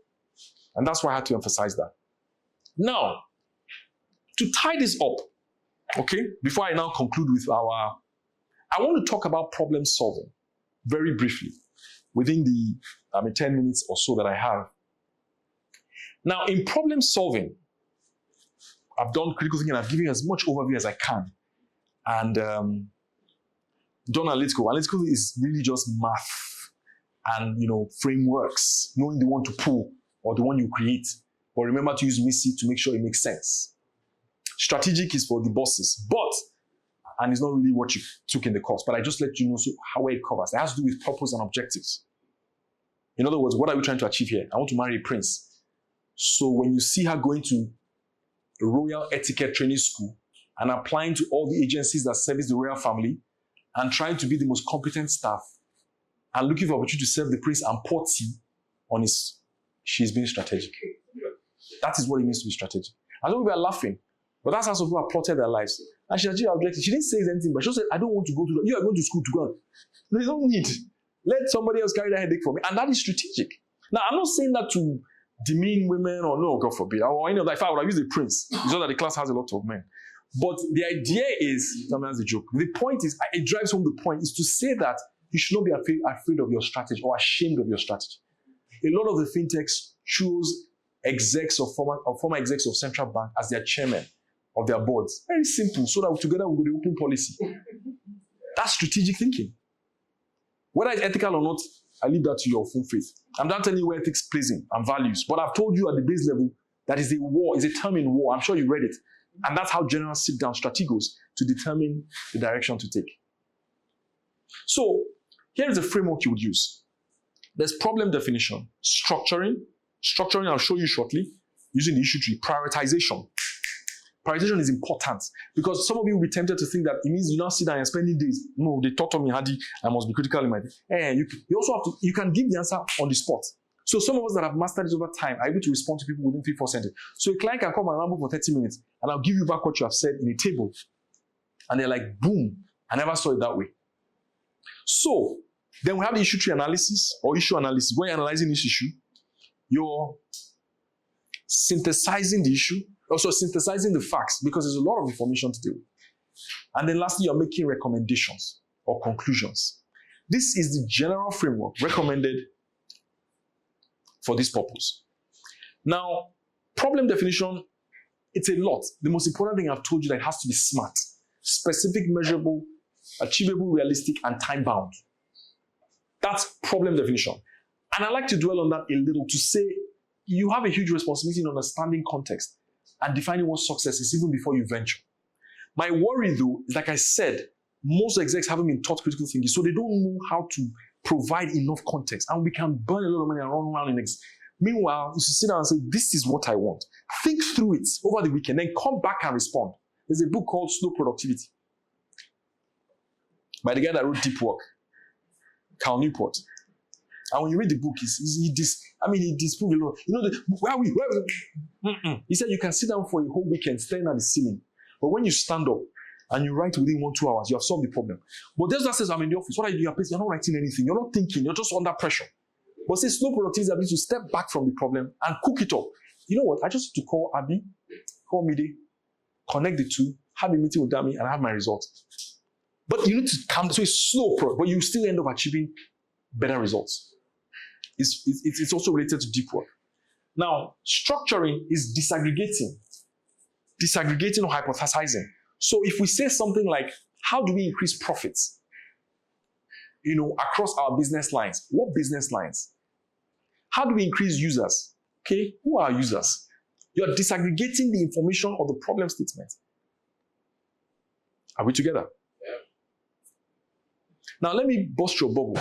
And that's why I had to emphasize that. Now, to tie this up, okay, before I now conclude with I want to talk about problem solving very briefly within the 10 minutes or so that I have. Now, in problem solving, I've done critical thinking. I've given you as much overview as I can. And done analytical. Analytical is really just math and, frameworks, knowing the one to pull or the one you create. But remember to use MISI to make sure it makes sense. Strategic is for the bosses, and it's not really what you took in the course, but I just let you know how it covers. It has to do with purpose and objectives. In other words, what are we trying to achieve here? I want to marry a prince. So when you see her going to a royal etiquette training school and applying to all the agencies that service the royal family and trying to be the most competent staff and looking for opportunity to serve the prince and pour tea on she's being strategic. That is what it means to be strategic. I know we are laughing, but that's how some people have plotted their lives. And she achieved her objective. She didn't say anything, but she said, I don't want to go to you are going to school to go. No, you don't need. Let somebody else carry that headache for me. And that is strategic. Now, I'm not saying that to demean women or no, God forbid. Or any of that. If I would have used a prince, it's not that the class has a lot of men. But the idea is, that's a joke. The point is, it drives home the point, is to say that you should not be afraid of your strategy or ashamed of your strategy. A lot of the fintechs choose execs or former execs of central bank as their chairman of their boards. Very simple, so that together we will open policy. That's strategic thinking. Whether it's ethical or not, I leave that to your full faith. I'm not telling you where ethics plays in and values, but I've told you at the base level that is a term in war. I'm sure you read it. And that's how generals sit down strategos to determine the direction to take. So here is the framework you would use. There's problem definition, structuring I'll show you shortly, using the issue tree, prioritization. Prioritization is important because some of you will be tempted to think that it means you now sit down and spending days. No, they taught me, Hadi, I must be critical in my day. You also have to, you can give the answer on the spot. So some of us that have mastered it over time are able to respond to people within 3-4 sentences. So a client can come and ramble for 30 minutes and I'll give you back what you have said in a table. And they're like, boom, I never saw it that way. So then we have the issue tree analysis or issue analysis. When you're analyzing this issue, you're synthesizing the issue, also synthesizing the facts because there's a lot of information to deal with. And then lastly, you're making recommendations or conclusions. This is the general framework recommended for this purpose. Now, problem definition, it's a lot. The most important thing I've told you that it has to be smart, specific, measurable, achievable, realistic, and time-bound. That's problem definition. And I like to dwell on that a little to say you have a huge responsibility in understanding context and defining what success is even before you venture. My worry, though, is like I said, most execs haven't been taught critical thinking, so they don't know how to provide enough context. And we can burn a lot of money and run around in it. Meanwhile, you should sit down and say, this is what I want. Think through it over the weekend, then come back and respond. There's a book called Slow Productivity by the guy that wrote Deep Work, Cal Newport. And when you read the book, he disproved a lot. You know, where are we? He said you can sit down for a whole weekend staring at the ceiling. But when you stand up and you write within 1-2 hours, you have solved the problem. But there's that says, I'm in the office. What are you doing? You're not writing anything. You're not thinking. You're just under pressure. But say slow productivity is the ability to step back from the problem and cook it up. You know what? I just need to call Abby, call Mide, connect the two, have a meeting with Dami, and have my results. But you need to calm down. So it's slow, but you still end up achieving better results. It's also related to deep work. Now, structuring is disaggregating or hypothesizing. So if we say something like, how do we increase profits? Across our business lines. What business lines? How do we increase users? Okay, who are users? You're disaggregating the information of the problem statement. Are we together? Yeah. Now let me bust your bubble.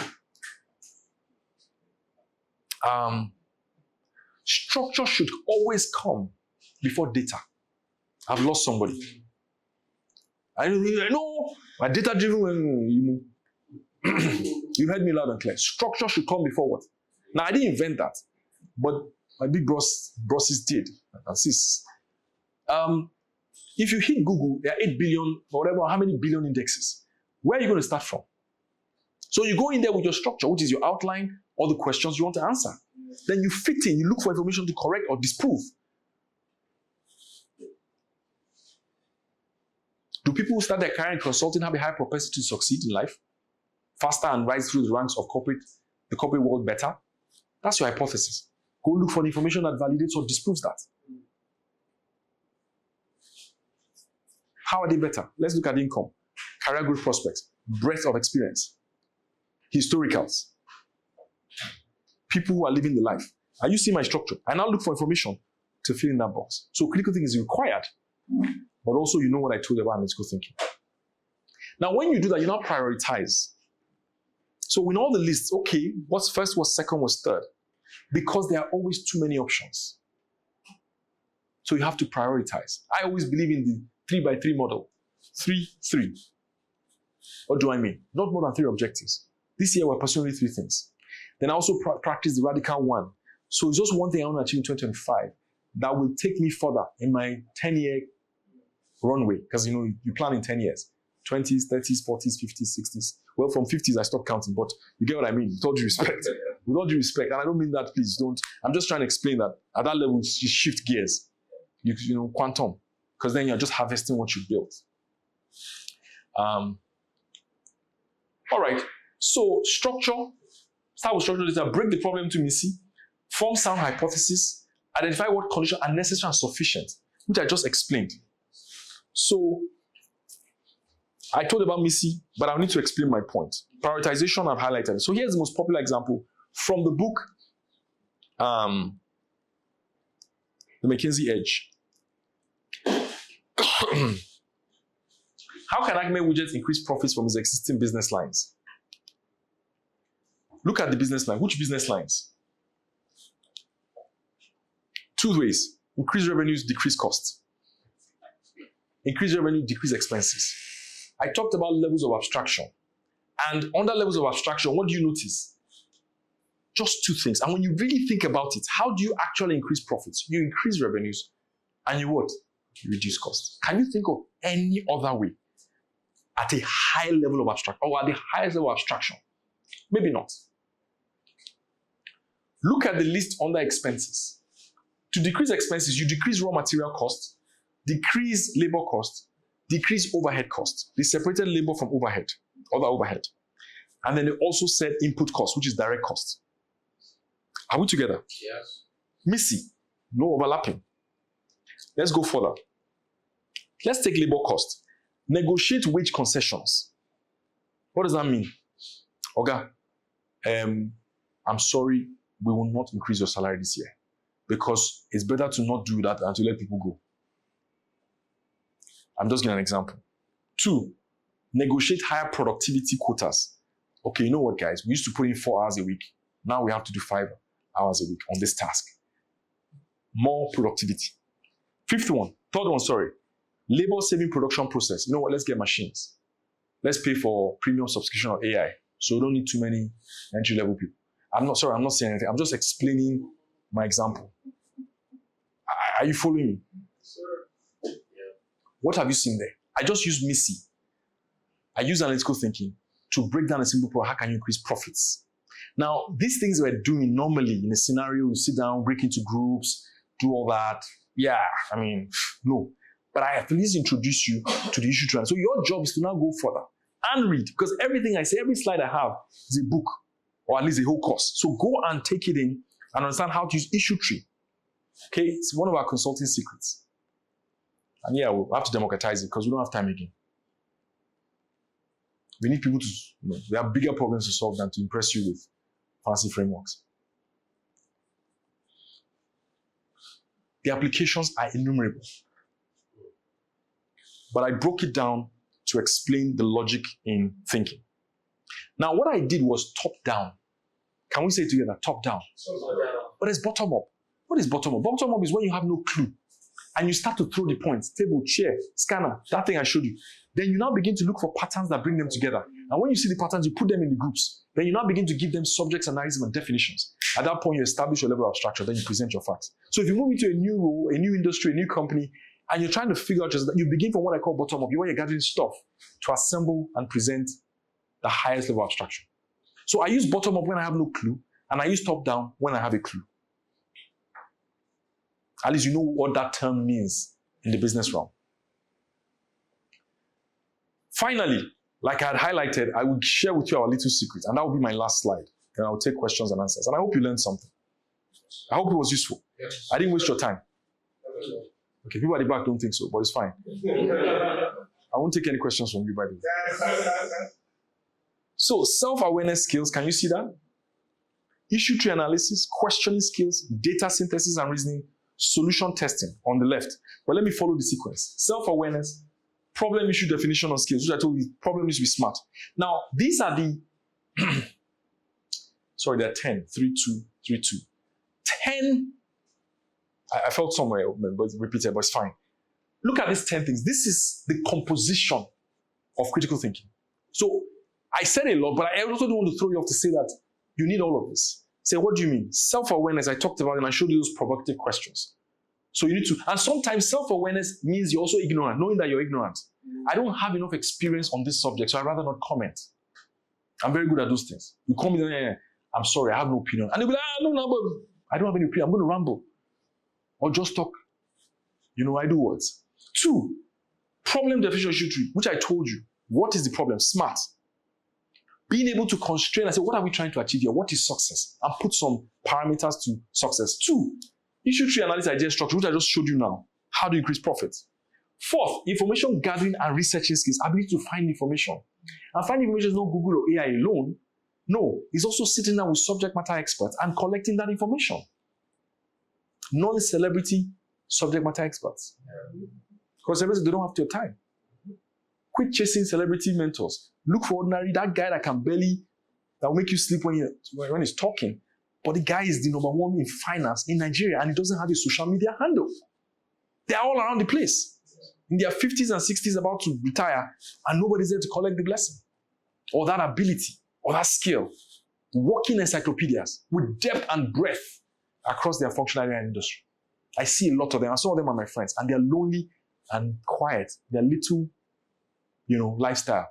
Structure should always come before data. I've lost somebody. I know my data-driven. You heard me loud and clear. Structure should come before what? Now I didn't invent that, but my big bosses did. That's this. If you hit Google, there are 8 billion or whatever, how many billion indexes? Where are you going to start from? So you go in there with your structure, which is your outline, all the questions you want to answer. Then you fit in, you look for information to correct or disprove. Do people who start their career in consulting have a high propensity to succeed in life? Faster and rise through the ranks of the corporate world better? That's your hypothesis. Go look for the information that validates or disproves that. How are they better? Let's look at income, career growth prospects, breadth of experience, historicals, people who are living the life. Are you seeing my structure? I now look for information to fill in that box. So critical thinking is required, but also you know what I told you about analytical thinking. Now, when you do that, you now prioritize. So in all the lists, okay, what's first, what's second, what's third? Because there are always too many options. So you have to prioritize. I always believe in the 3x3 model. 3, 3. What do I mean? Not more than 3 objectives. This year we're pursuing only 3 things. Then I also practice the radical 1. So it's just one thing I want to achieve in 2025 that will take me further in my 10-year runway. Because you plan in 10 years. 20s, 30s, 40s, 50s, 60s. Well, from 50s I stopped counting, but you get what I mean. With all due respect. With all due respect. And I don't mean that, please don't. I'm just trying to explain that at that level, you shift gears. Quantum. Because then you're just harvesting what you built. All right. So structure. Start with structure data. Break the problem to Missy. Form sound hypothesis. Identify what conditions are necessary and sufficient, which I just explained. So I told about Missy, but I'll need to explain my point. Prioritization, I've highlighted. So here's the most popular example from the book, The McKinsey Edge. How can Acme Widgets increase profits from its existing business lines? Look at the business line. Which business lines? 2 ways. Increase revenues, decrease costs. Increase revenue, decrease expenses. I talked about levels of abstraction. And under levels of abstraction, what do you notice? Just 2 things. And when you really think about it, how do you actually increase profits? You increase revenues and you what? You reduce costs. Can you think of any other way at a high level of abstraction or at the highest level of abstraction? Maybe not. Look at the list under expenses. To decrease expenses, you decrease raw material costs, decrease labor costs, decrease overhead costs. They separated labor from overhead, other overhead. And then they also said input costs, which is direct costs. Are we together? Yes. Missy, no overlapping. Let's go further. Let's take labor cost. Negotiate wage concessions. What does that mean? Oga, I'm sorry, we will not increase your salary this year because it's better to not do that than to let people go. I'm just giving an example. 2, negotiate higher productivity quotas. Okay, you know what, guys? We used to put in 4 hours a week. Now we have to do 5 hours a week on this task. More productivity. 5th one, 3rd one, sorry. Labor saving production process. You know what? Let's get machines. Let's pay for premium subscription of AI. So we don't need too many entry-level people. I'm not saying anything. I'm just explaining my example. Are you following me? Sir. Yeah. What have you seen there? I just used Missy. I use analytical thinking to break down a simple problem. How can you increase profits? Now, these things we're doing normally in a scenario, you sit down, break into groups, do all that. Yeah, I mean, no. But I have at least introduced you to the issue. So your job is to now go further. and read, because everything I say, every slide I have is a book, or at least a whole course. So go and take it in and understand how to use issue tree. Okay, it's one of our consulting secrets. And yeah, we'll have to democratize it because we don't have time again. We need people to, we have bigger problems to solve than to impress you with fancy frameworks. The applications are innumerable. But I broke it down to explain the logic in thinking. Now, what I did was top down. Can we say it together? Top down. But it's bottom up. What is bottom up? Bottom up is when you have no clue. And you start to throw the points, table, chair, scanner, that thing I showed you. Then you now begin to look for patterns that bring them together. And when you see the patterns, you put them in the groups. Then you now begin to give them subjects, analysis, and definitions. At that point, you establish your level of abstraction, then you present your facts. So if you move into a new role, a new industry, a new company, and you're trying to figure out just that, you begin from what I call bottom up. You're gathering stuff to assemble and present the highest level of abstraction. So I use bottom up when I have no clue, and I use top down when I have a clue. At least you know what that term means in the business realm. Finally, like I had highlighted, I will share with you our little secret, and that will be my last slide. Then I'll take questions and answers. And I hope you learned something. I hope it was useful. Yes. I didn't waste your time. Okay, people at the back don't think so, but it's fine. I won't take any questions from you, by the way. So, self-awareness skills, can you see that? Issue tree analysis, questioning skills, data synthesis and reasoning, solution testing on the left. But let me follow the sequence. Self-awareness, problem issue definition of skills, which I told you, problem needs to be smart. Now, these are the, sorry, there are 10, 3, 2, 3, 2. 10, I felt somewhere, but it's repeated, but it's fine. Look at these 10 things. This is the composition of critical thinking. So, I said a lot, but I also don't want to throw you off to say that you need all of this. Say, what do you mean? Self-awareness, I talked about it and I showed you those provocative questions. So you need to, and sometimes self-awareness means you're also ignorant, knowing that you're ignorant. I don't have enough experience on this subject, so I'd rather not comment. I'm very good at those things. You call me, I'm sorry, I have no opinion. And they'll be like, no, but I don't have any opinion, I'm going to ramble. Or just talk. I do words. 2, problem definition issue tree, which I told you. What is the problem? Smart. Being able to constrain and say, what are we trying to achieve here? What is success? And put some parameters to success. 2, issue tree analysis idea structure, which I just showed you now. How do you increase profits? 4th, information gathering and researching skills, ability to find information. And finding information is not Google or AI alone. No, it's also sitting down with subject matter experts and collecting that information. Non-celebrity subject matter experts. Because celebrities, they don't have your time. Quit chasing celebrity mentors. Look for ordinary, that guy that will make you sleep when he's talking. But the guy is the number 1 in finance in Nigeria and he doesn't have a social media handle. They're all around the place. In their 50s and 60s about to retire and nobody's there to collect the blessing. Or that ability, or that skill. Walking encyclopedias with depth and breadth across their functional area and industry. I see a lot of them, and some of them are my friends, and they're lonely and quiet. They're little, lifestyle,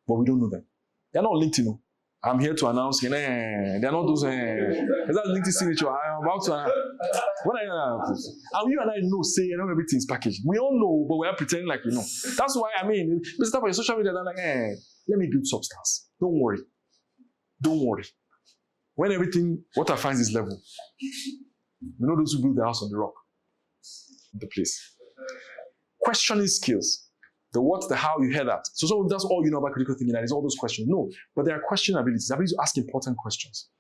but we don't know them. They're not LinkedIn. I'm here to announce, they're not those, is that LinkedIn signature? I'm about to, and you and I know, everything's packaged. We all know, but we're pretending like we know. That's why, the stuff on your social media, they're like, let me build substance. Don't worry. When water finds its level, those who build the house on the rock, the place. Questioning skills. The what, the how, you hear that. So that's all you know about critical thinking, that is all those questions. No, but there are question abilities, ability to ask important questions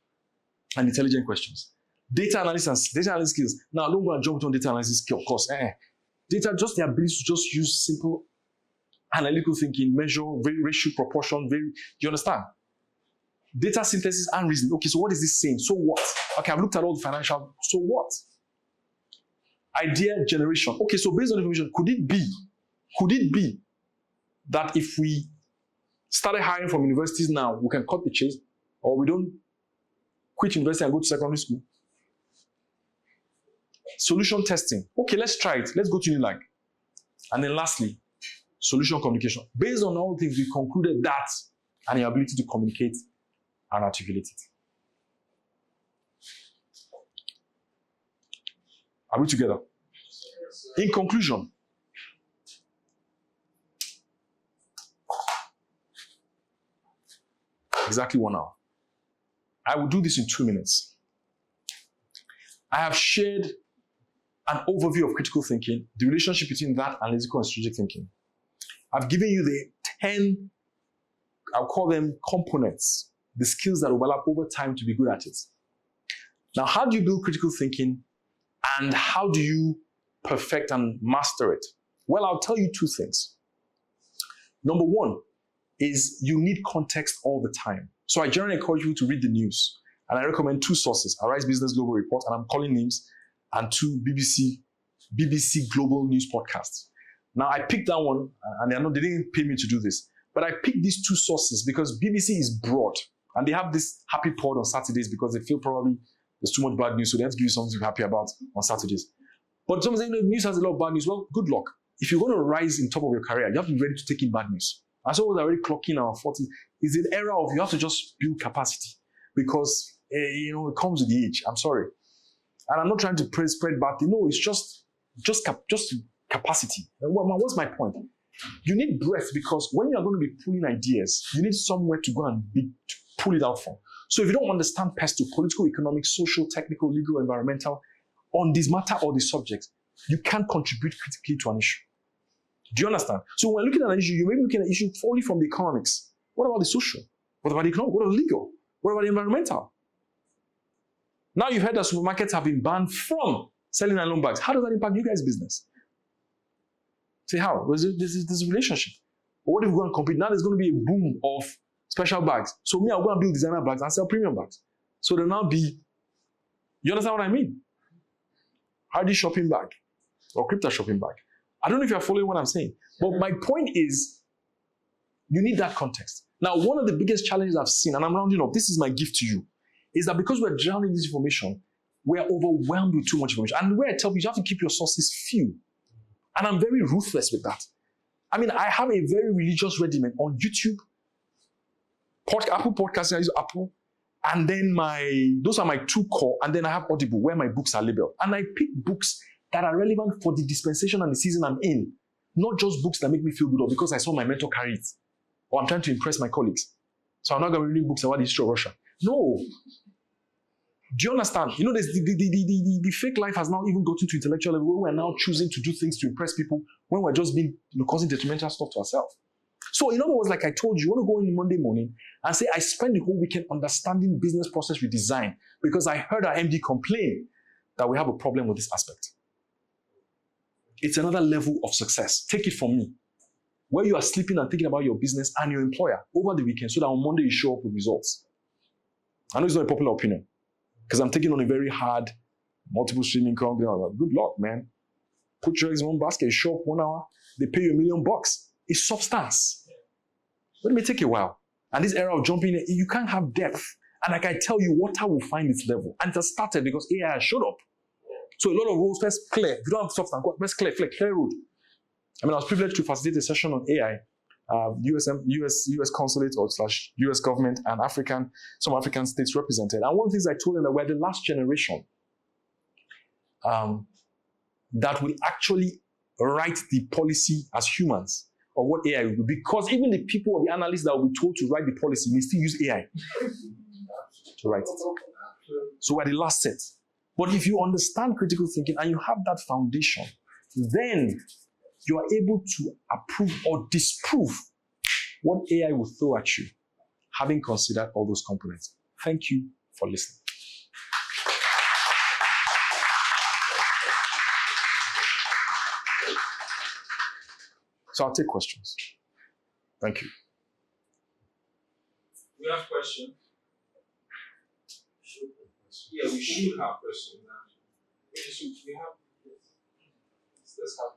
and intelligent questions. Data analysis skills. Now, don't go and jump on data analysis skill, of course. Data, just the ability to just use simple analytical thinking, measure, ratio, proportion, you understand? Data synthesis and reasoning. Okay, so what is this saying? So what? Okay, I've looked at all the financial, so what? Idea generation. Okay, so based on information, could it be that if we started hiring from universities now, we can cut the chase, or we don't quit university and go to secondary school? Solution testing. Okay, let's try it. Let's go to UNILAG. And then lastly, solution communication. Based on all things, we concluded that and your ability to communicate and articulate it. Are we together? In conclusion, Exactly 1 hour. I will do this in 2 minutes. I have shared an overview of critical thinking, the relationship between that analytical and strategic thinking. I've given you the 10, I'll call them components, the skills that overlap over time to be good at it. Now, how do you build critical thinking and how do you perfect and master it? Well, I'll tell you 2 things. Number 1 is you need context all the time. So I generally encourage you to read the news. And I recommend 2 sources, Arise Business Global Report, and I'm calling names, and 2 BBC Global News podcasts. Now, I picked that one, and they didn't pay me to do this, but I picked these 2 sources because BBC is broad, and they have this happy pod on Saturdays because they feel probably there's too much bad news, so they have to give you something to be happy about on Saturdays. But some saying the news has a lot of bad news. Well, good luck. If you're going to rise in top of your career, you have to be ready to take in bad news. And so we're already clocking our 40s. It's an era of you have to just build capacity because it comes with the age. I'm sorry. And I'm not trying to spread bad things. No, it's just capacity. What's my point? You need breadth because when you're going to be pulling ideas, you need somewhere to go and pull it out from. So if you don't understand PESTO, political, economic, social, technical, legal, environmental, on this matter or this subject, you can't contribute critically to an issue. Do you understand? So when looking at an issue, you may be looking at an issue only from the economics. What about the social? What about the economic? What about the legal? What about the environmental? Now you've heard that supermarkets have been banned from selling nylon bags. How does that impact you guys' business? Say how? There's a relationship. But what if we go and compete? Now there's going to be a boom of special bags. So me, I'll go and build designer bags and sell premium bags. So there'll now be, you understand what I mean? Hardy shopping bag or crypto shopping bag. I don't know if you're following what I'm saying. But my point is, you need that context. Now, one of the biggest challenges I've seen, and I'm rounding up, this is my gift to you, is that because we're drowning in this information, we're overwhelmed with too much information. And the way I tell you have to keep your sources few. And I'm very ruthless with that. I mean, I have a very religious regimen on YouTube, Apple Podcasts, I use Apple, and then those are my 2 core, and then I have Audible, where my books are labeled. And I pick books that are relevant for the dispensation and the season I'm in, not just books that make me feel good or because I saw my mentor carry it, or I'm trying to impress my colleagues. So I'm not going to read books about the history of Russia. No. Do you understand? The fake life has now even gotten to intellectual level where we're now choosing to do things to impress people when we're just being causing detrimental stuff to ourselves. So in other words, like I told you, you want to go in Monday morning and say, I spent the whole weekend understanding business process redesign because I heard our MD complain that we have a problem with this aspect. It's another level of success. Take it from me. Where you are sleeping and thinking about your business and your employer over the weekend so that on Monday you show up with results. I know it's not a popular opinion because I'm taking on a very hard multiple streaming company. Good luck, man. Put your eggs in one basket, show up 1 hour, they pay you $1 million. It's substance. But it may take a while. And this era of jumping in, you can't have depth. And like I tell you, water will find its level. And it has started because AI has showed up. So a lot of roles, let's clear. If you don't have substance, let's clear road. I mean, I was privileged to facilitate a session on AI, US consulate or / US government and some African states represented. And one of the things I told them that we're the last generation that will actually write the policy as humans of what AI will be. Because even the people or the analysts that will be told to write the policy may still use AI to write it. So we're the last set. But if you understand critical thinking and you have that foundation, then you are able to approve or disprove what AI will throw at you, having considered all those components. Thank you for listening. So I'll take questions. Thank you. We have questions. Yeah, we should have questions. We have. Let's have.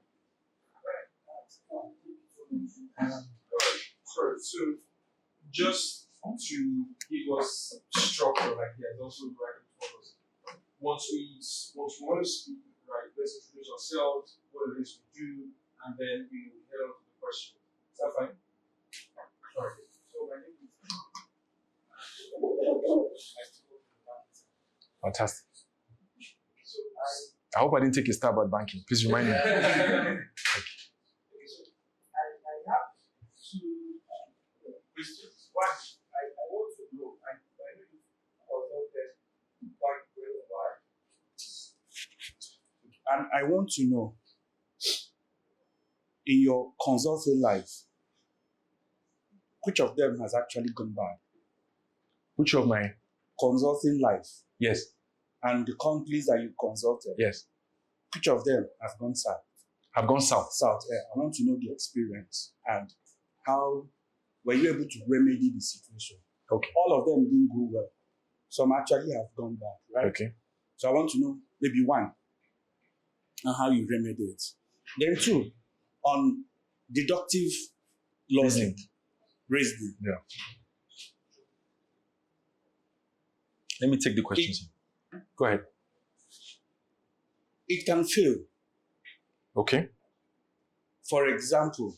Sorry. So, just to give us structure, like he has also writing for us. Once we want to speak, right? Let's introduce ourselves, what it is we do, and then we will head on to the question. Is that fine? Sorry. So my name is. Fantastic. So I hope I didn't take a stab at banking. Please remind me. I have 2 questions. One, I want to I want to know, in your consulting life, which of them has actually gone bad? Which of my? Consulting life Yes. and the companies that you consulted, Yes. which of them have gone south? Have gone south. South, yeah. I want to know the experience and how were you able to remedy the situation? Okay. All of them didn't go well. Some actually have gone bad, right? Okay. So I want to know maybe one, and how you remedy it. Then two, on deductive logic, reasoning. Yeah. Let me take the questions. Go ahead. It can fail. Okay. For example,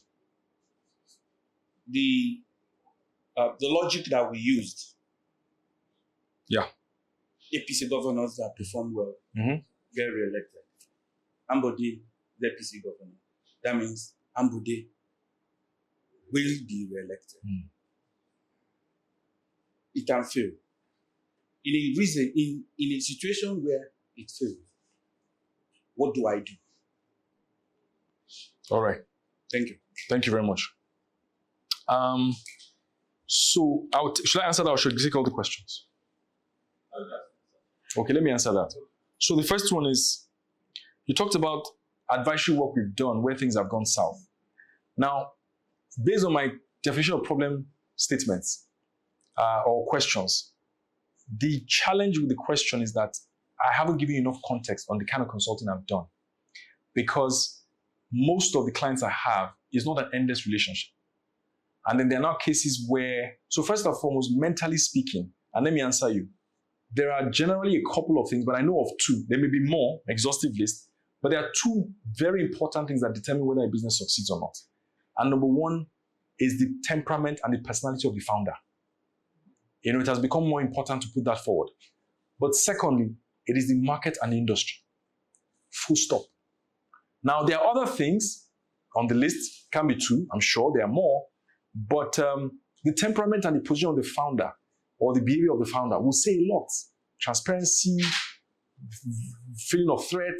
the logic that we used. Yeah. APC governors that perform well get re-elected. Ambode, the APC governor. That means Ambode will be re-elected. It can fail. In a situation where it fails, what do I do? All right. Thank you. Thank you very much. So should I answer that or should I take all the questions? Okay, let me answer that. So the first one is, you talked about advisory work we've done where things have gone south. Now, based on my definition of problem statements or questions, the challenge with the question is that I haven't given you enough context on the kind of consulting I've done, because most of the clients I have is not an endless relationship. And then there are now cases where, so first and foremost, mentally speaking, and let me answer you, there are generally a couple of things, but I know of two. There may be more, exhaustive list, but there are two very important things that determine whether a business succeeds or not. And number one is the temperament and the personality of the founder. You know, it has become more important to put that forward. But secondly, it is the market and the industry. Full stop. Now, there are other things on the list, can be two, I'm sure there are more, but the temperament and the position of the founder or the behavior of the founder will say a lot. Transparency, feeling of threat,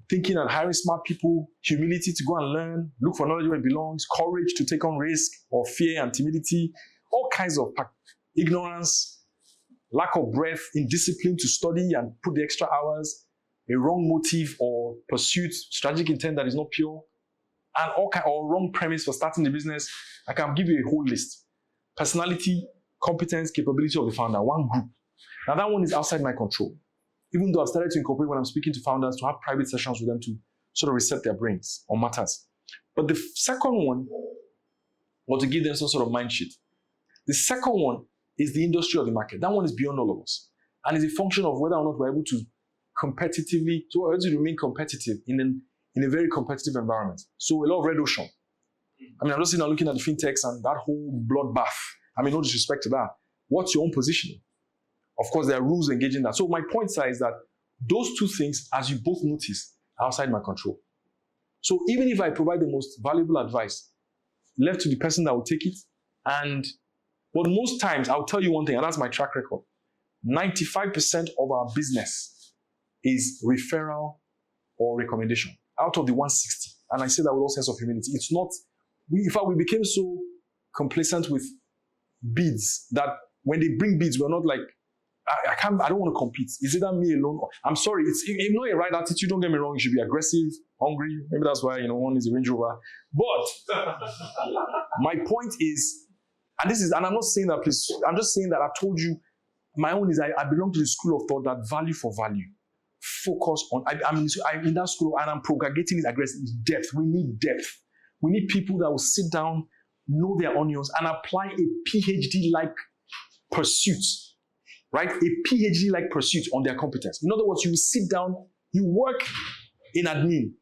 thinking and hiring smart people, humility to go and learn, look for knowledge where it belongs, courage to take on risk or fear and timidity, all kinds of ignorance, lack of breadth, indiscipline to study and put the extra hours, a wrong motive or pursuit, strategic intent that is not pure, and or wrong premise for starting the business. I can give you a whole list. Personality, competence, capability of the founder, one group. Now that one is outside my control. Even though I've started to incorporate when I'm speaking to founders to have private sessions with them to sort of reset their brains on matters. But the second one, or to give them some sort of mind sheet. The second one is the industry of the market. That one is beyond all of us. And is a function of whether or not we're able to competitively, so we're able to remain competitive in a very competitive environment. So a lot of red ocean. I mean, I'm just sitting and looking at the fintechs and that whole bloodbath. I mean, no disrespect to that. What's your own positioning? Of course, there are rules engaging that. So my point is that those two things, as you both notice, are outside my control. So even if I provide the most valuable advice, left to the person that will take it, but most times, I'll tell you one thing, and that's my track record. 95% of our business is referral or recommendation out of the 160. And I say that with all sense of humility. It's not, in fact, we became so complacent with bids that when they bring bids, we're not like, I don't want to compete. Is it that me alone? I'm sorry, it's not a right attitude, don't get me wrong, you should be aggressive, hungry. Maybe that's why, one is a Range Rover. But my point is, and I'm not saying that, please, I'm just saying that I've told you, my own is I belong to the school of thought that value for value. Focus on, I'm in that school and I'm propagating it aggressively. Depth. We need depth. We need people that will sit down, know their onions, and apply a PhD-like pursuit, right? A PhD-like pursuit on their competence. In other words, you sit down, you work in admin,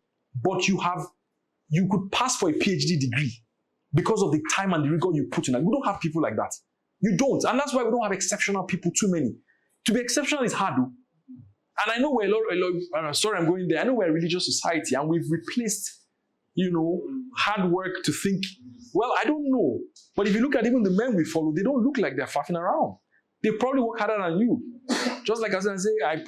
but you could pass for a PhD degree because of the time and the rigor you put in. And we don't have people like that. You don't. And that's why we don't have exceptional people, too many. To be exceptional is hard, though. And I know we're I'm going there. I know we're a religious society and we've replaced, hard work to think, well, I don't know. But if you look at even the men we follow, they don't look like they're faffing around. They probably work harder than you. Just like I say, I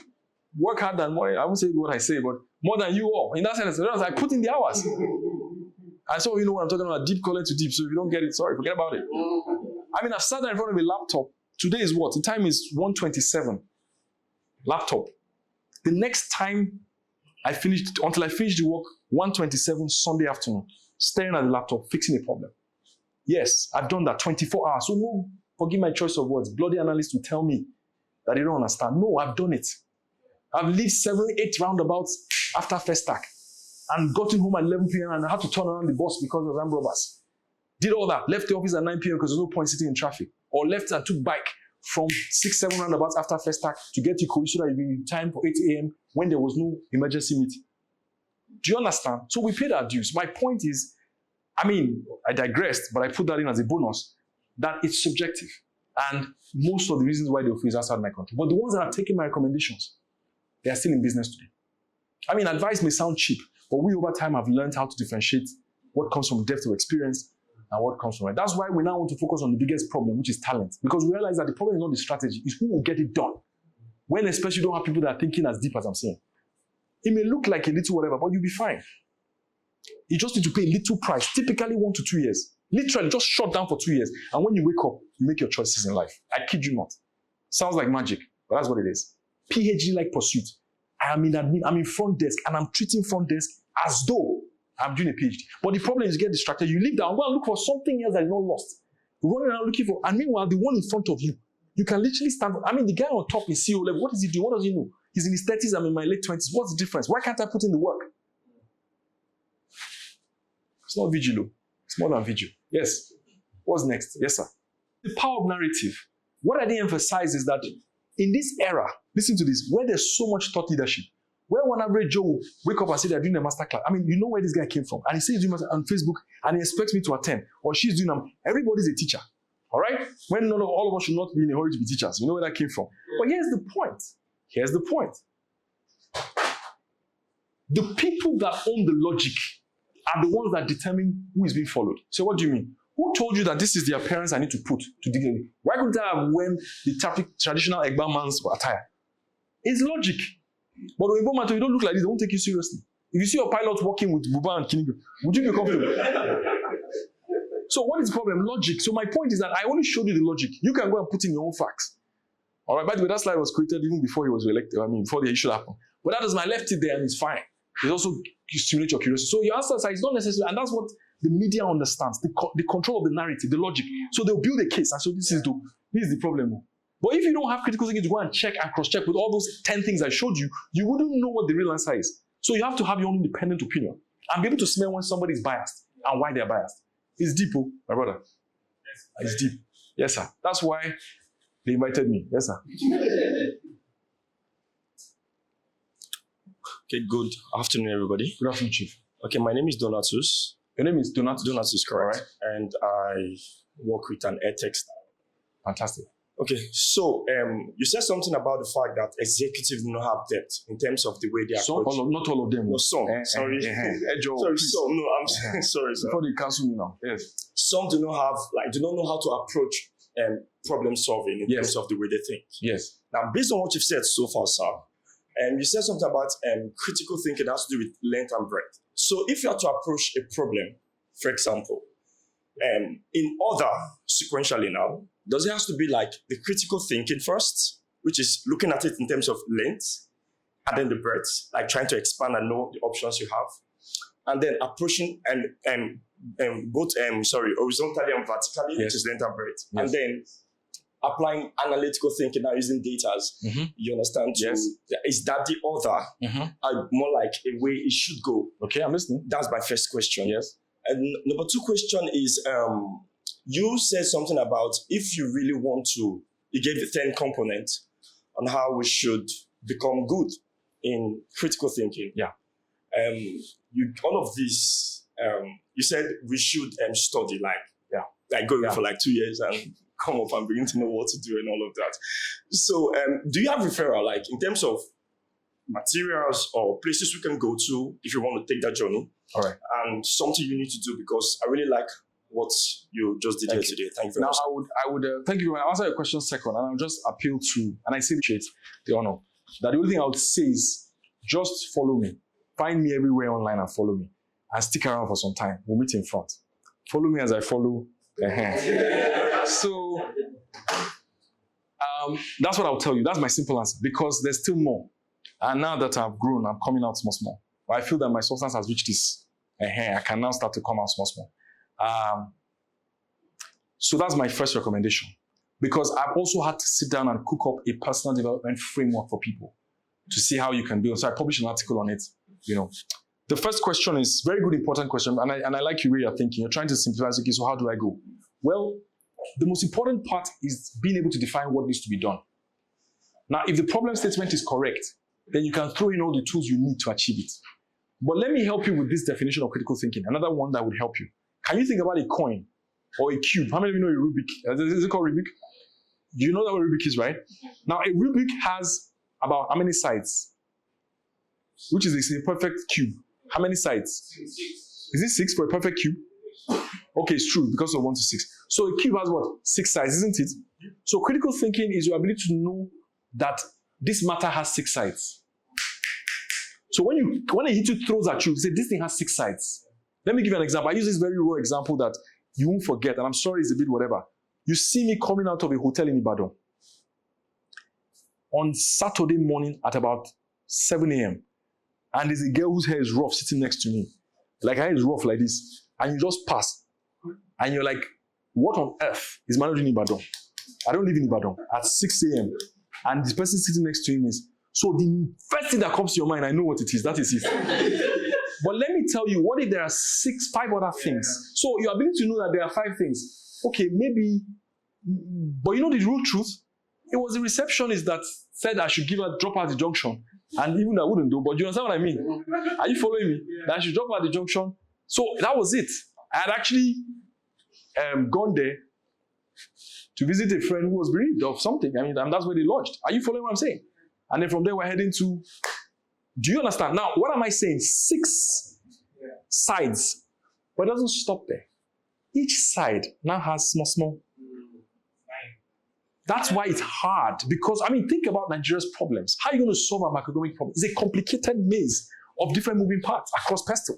work harder than more. I won't say what I say, but more than you all. In that sense, I put in the hours. And so you know what I'm talking about, deep calling to deep. So if you don't get it, sorry, forget about it. I mean, I've sat there in front of a laptop. Today is what? The time is 1:27. Laptop. The next time until I finished the work, 1:27 Sunday afternoon, staring at the laptop, fixing a problem. Yes, I've done that 24 hours. So no, forgive my choice of words. Bloody analysts will tell me that they don't understand. No, I've done it. I've lived 7, 8 roundabouts after first stack and gotten home at 11 p.m. and I had to turn around the bus because of armed robbers. Did all that. Left the office at 9 p.m. because there's no point sitting in traffic. Or left and took bike from 6, 7 roundabouts after first stack to get to Ikoyi so that you'd be in time for 8 a.m. when there was no emergency meeting. Do you understand? So we paid our dues. My point is, I digressed, but I put that in as a bonus, that it's subjective. And most of the reasons why they offer is outside my control. But the ones that have taken my recommendations, they are still in business today. Advice may sound cheap, but we over time have learned how to differentiate what comes from depth of experience and what comes from it. That's why we now want to focus on the biggest problem, which is talent. Because we realize that the problem is not the strategy, it's who will get it done. When especially you don't have people that are thinking as deep as I'm saying. It may look like a little whatever, but you'll be fine. You just need to pay a little price, typically 1 to 2 years. Literally, just shut down for 2 years. And when you wake up, you make your choices in life. I kid you not. Sounds like magic, but that's what it is. PhD-like pursuit. I'm in front desk, and I'm treating front desk as though I'm doing a PhD. But the problem is you get distracted. You leave down, go and look for something else that is not lost. Running around looking for, and meanwhile, the one in front of you, you can literally stand. The guy on top is CEO level. What is he doing? What does he know? He's in his 30s, I'm in my late 20s. What's the difference? Why can't I put in the work? It's not vigilo. It's more than vigil. Yes. What's next? Yes, sir. The power of narrative. What I didn't emphasize is that in this era, listen to this, where there's so much thought leadership, where one average Joe will wake up and say they're doing a master class. You know where this guy came from. And he says he's doing on Facebook and he expects me to attend. Or she's doing them. Everybody's a teacher. All right? When all of us should not be in a hurry to be teachers. You know where that came from. But here's the point. Here's the point. The people that own the logic are the ones that determine who is being followed. So what do you mean? Who told you that this is the appearance I need to put to dignity? Why couldn't I have worn the traditional Egba man's attire? It's logic. But when you don't look like this, they won't take you seriously. If you see your pilot walking with Buba and Kinigo, would you be comfortable? So what is the problem? Logic. So my point is that I only showed you the logic. You can go and put in your own facts. All right, by the way, that slide was created even before he was elected. Before the issue happened. But that is I left it there and it's fine. It also stimulates your curiosity. So your answer is not necessary, and that's what the media understands, the control of the narrative, the logic. So they'll build a case, and so this is the problem. But if you don't have critical thinking to go and check and cross-check with all those 10 things I showed you, you wouldn't know what the real answer is. So you have to have your own independent opinion and be able to smell when somebody is biased and why they're biased. It's deep, my brother. It's deep. Yes, sir. That's why they invited me. Yes, sir. Okay, good afternoon, everybody. Good afternoon, Chief. Okay, my name is Donatus. Your name is Donatus? Donatus, correct. Right. And I work with an edtech startup. Fantastic. Okay, so you said something about the fact that executives do not have depth in terms of the way they approach. Not all of them. No, some. Sorry. Sorry, some. No, I'm sorry, sir. Before they cancel me now. Yes. Some do not know how to approach problem solving in terms of the way they think. Yes. Now, based on what you've said so far, sir, you said something about critical thinking that has to do with length and breadth. So if you have to approach a problem, for example, in order sequentially now, does it have to be like the critical thinking first, which is looking at it in terms of length, and then the breadth, like trying to expand and know the options you have, and then approaching both horizontally and vertically, which is length and breadth, and then applying analytical thinking now using data. You understand? Is that the order? More like a way it should go. Okay, I'm listening. That's my first question. Yes. And number 2 question is, you said something about if you really want to, you gave the 10 components on how we should become good in critical thinking. Yeah. All of this, you said we should study, like go for like 2 years and come up and begin to know what to do and all of that. So do you have referral, like in terms of materials or places we can go to if you want to take that journey? All right. And something you need to do, because I really like what you just did here today. Thank you very much. Now, I would thank you. I'll answer your question second, and I'll just appeal to, and I appreciate the honor, that the only thing I would say is just follow me. find me everywhere online and follow me. And stick around for some time. We'll meet in front. Follow me as I follow. So, that's what I'll tell you. That's my simple answer. Because there's still more. And now that I've grown, I'm coming out small. But I feel that my substance has reached this. I can now start to come out small. So that's my first recommendation. Because I've also had to sit down and cook up a personal development framework for people to see how you can build. So I published an article on it. The first question is very good, important question. And I like your way you're thinking. You're trying to simplify. Okay, so how do I go? Well, the most important part is being able to define what needs to be done. Now, if the problem statement is correct, then you can throw in all the tools you need to achieve it. But let me help you with this definition of critical thinking. Another one that would help you. Can you think about a coin or a cube? How many of you know a Rubik? Is it called Rubik? Do you know that what Rubik is, right? Now, a Rubik has about how many sides? Which is a perfect cube. How many sides? 6. Is it 6 for a perfect cube? Okay, it's true, because of 1 to 6. So a cube has what? 6 sides, isn't it? So critical thinking is your ability to know that this matter has 6 sides. So when a hit throws at you say, this thing has 6 sides. Let me give you an example. I use this very raw example that you won't forget, and I'm sorry it's a bit whatever. You see me coming out of a hotel in Ibadan on Saturday morning at about 7 a.m. And there's a girl whose hair is rough sitting next to me. Like her hair is rough like this. And you just pass. And you're like, what on earth is managing Ibadan? I don't live in Ibadan. At 6 a.m. And this person sitting next to him is, so the first thing that comes to your mind, I know what it is. That is it. But let me tell you, what if there are 5 other things? So your ability to know that there are 5 things. Okay, maybe, but you know the real truth? It was the receptionist that said I should drop her at the junction. And even I wouldn't do, but you understand what I mean? Are you following me? That I should drop her at the junction. So that was it. I had actually gone there to visit a friend who was bereaved of something. I mean, and that's where they lodged. Are you following what I'm saying? And then from there, we're heading to... Do you understand? Now, what am I saying? 6 sides. But it doesn't stop there. Each side now has small. That's why it's hard. Because, think about Nigeria's problems. How are you going to solve our macroeconomic problem? It's a complicated maze of different moving parts across pestle.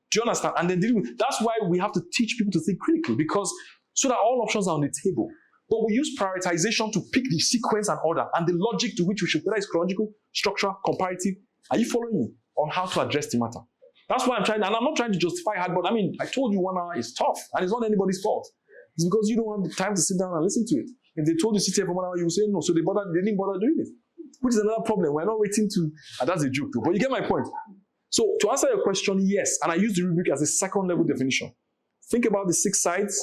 Do you understand? And then that's why we have to teach people to think critically, because so that all options are on the table. But we use prioritization to pick the sequence and order and the logic to which we should, whether it's chronological, structure, comparative. Are you following me on how to address the matter? That's why I'm trying, and I'm not trying to justify hard, but I told you 1 hour is tough, and it's not anybody's fault. It's because you don't have the time to sit down and listen to it. If they told you sit here for 1 hour, you would say no. So they didn't bother doing it, which is another problem. We're not waiting to, and that's a joke too, but you get my point. So to answer your question, yes, and I use the rubric as a second level definition. Think about the 6 sides,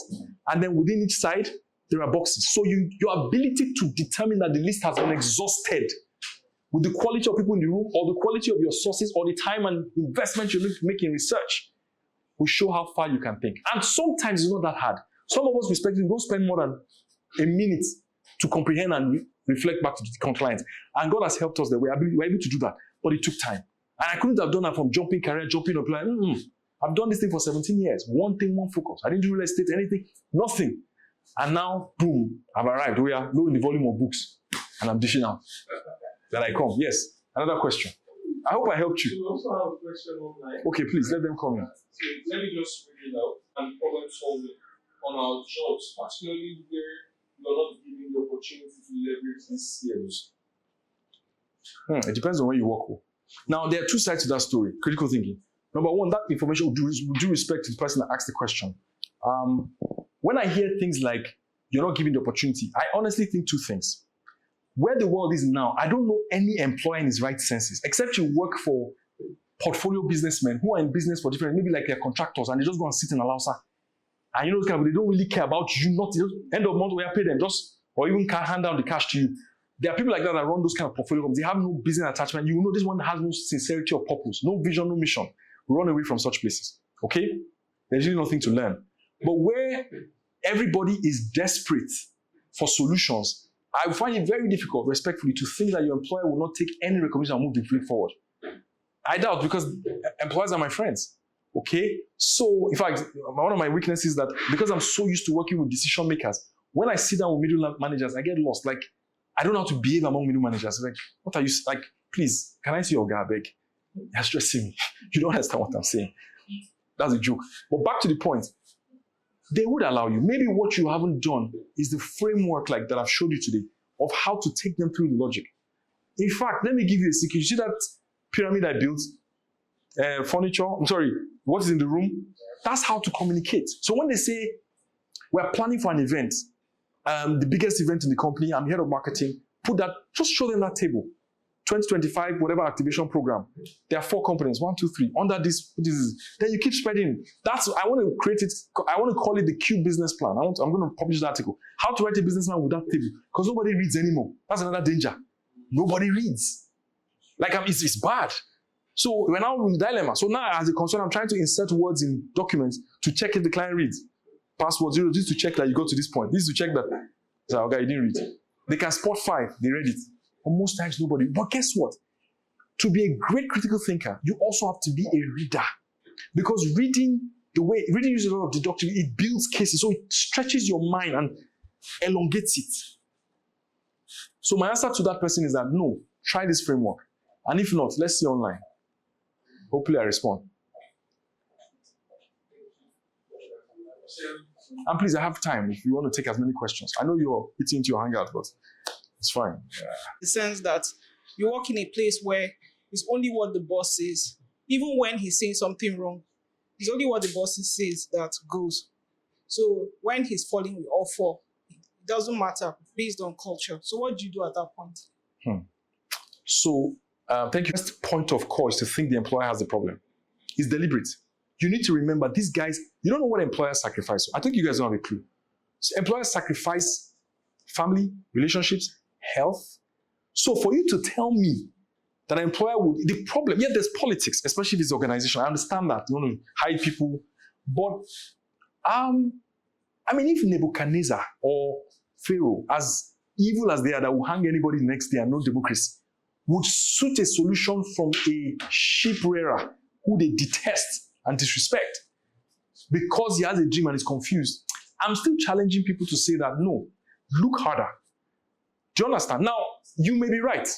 and then within each side, there are boxes. So your ability to determine that the list has been exhausted with the quality of people in the room, or the quality of your sources, or the time and investment you make in research will show how far you can think. And sometimes it's not that hard. Some of us respectively don't spend more than a minute to comprehend and reflect back to the client. And God has helped us that we're able to do that. But it took time. And I couldn't have done that from jumping career, jumping up. I've done this thing for 17 years. One thing, one focus. I didn't do real estate, anything, nothing. And now, boom, I've arrived. We are low in the volume of books. And I'm dishing out. Then I come. Yes. Another question. I hope I helped you. We also have a question online. Okay, please, let them come in. So let me just read it out. And problem solving on our jobs, particularly where you're not given the opportunity to leverage these skills. It depends on where you work with. Now, there are 2 sides to that story. Critical thinking. Number 1, that information will do respect to the person that asked the question. When I hear things like, you're not given the opportunity, I honestly think 2 things. Where the world is now, I don't know any employer in his right senses, except you work for portfolio businessmen who are in business for different, maybe like they're contractors, and they just go and sit in a Lausa. And you know, they don't really care about you, not end of month, we pay them, or even can't hand down the cash to you. There are people like that that run those kind of portfolio companies. They have no business attachment. You know, this one has no sincerity or purpose, no vision, no mission. Run away from such places. Okay? There's really nothing to learn. But where everybody is desperate for solutions, I find it very difficult, respectfully, to think that your employer will not take any recommendation and move the fleet forward. I doubt, because employers are my friends. Okay? So, in fact, one of my weaknesses is that because I'm so used to working with decision makers, when I sit down with middle managers, I get lost. Like, I don't know how to behave among middle managers. Like, what are you, like, please, can I see your guy, beg? You're stressing me. You don't understand what I'm saying. That's a joke. But back to the point. They would allow you. Maybe what you haven't done is the framework like that I've showed you today of how to take them through the logic. In fact, let me give you a secret. You see that pyramid I built? Furniture? I'm sorry, what is in the room? That's how to communicate. So when they say, we're planning for an event, the biggest event in the company, I'm head of marketing, just show them that table. 2025, whatever activation program. There are 4 components, 1, 2, 3. Under this, then you keep spreading. I want to create it, I want to call it the Q business plan. I'm going to publish the article. How to write a business plan with that table. Because nobody reads anymore. That's another danger. Nobody reads. It's bad. So we're now in a dilemma. So now as a consultant, I'm trying to insert words in documents to check if the client reads. Password 0, this to check that you got to this point. This to check that, okay, you didn't read. They can spot 5, they read it. But most times nobody. But guess what? To be a great critical thinker, you also have to be a reader. Because reading uses a lot of deductive, it builds cases. So it stretches your mind and elongates it. So my answer to that person is that no, try this framework. And if not, let's see online. Hopefully I respond. And please, I have time if you want to take as many questions. I know you're eating into your hangout, but it's fine. Yeah. The sense that you work in a place where it's only what the boss says. Even when he's saying something wrong, it's only what the boss says that goes. So when he's falling with all 4, it doesn't matter based on culture. So what do you do at that point? So thank you. First point of call is to think the employer has the problem. It's deliberate. You need to remember these guys, you don't know what employers sacrifice. I think you guys don't have a clue. So employers sacrifice family, relationships, health. So for you to tell me that an employer would, the problem, there's politics, especially if it's organization. I understand that. You want to hide people. But, if Nebuchadnezzar or Pharaoh, as evil as they are, that will hang anybody next day and no democracy, would suit a solution from a sheep rearer who they detest and disrespect because he has a dream and is confused. I'm still challenging people to say that, no, look harder. Do you understand? Now, you may be right,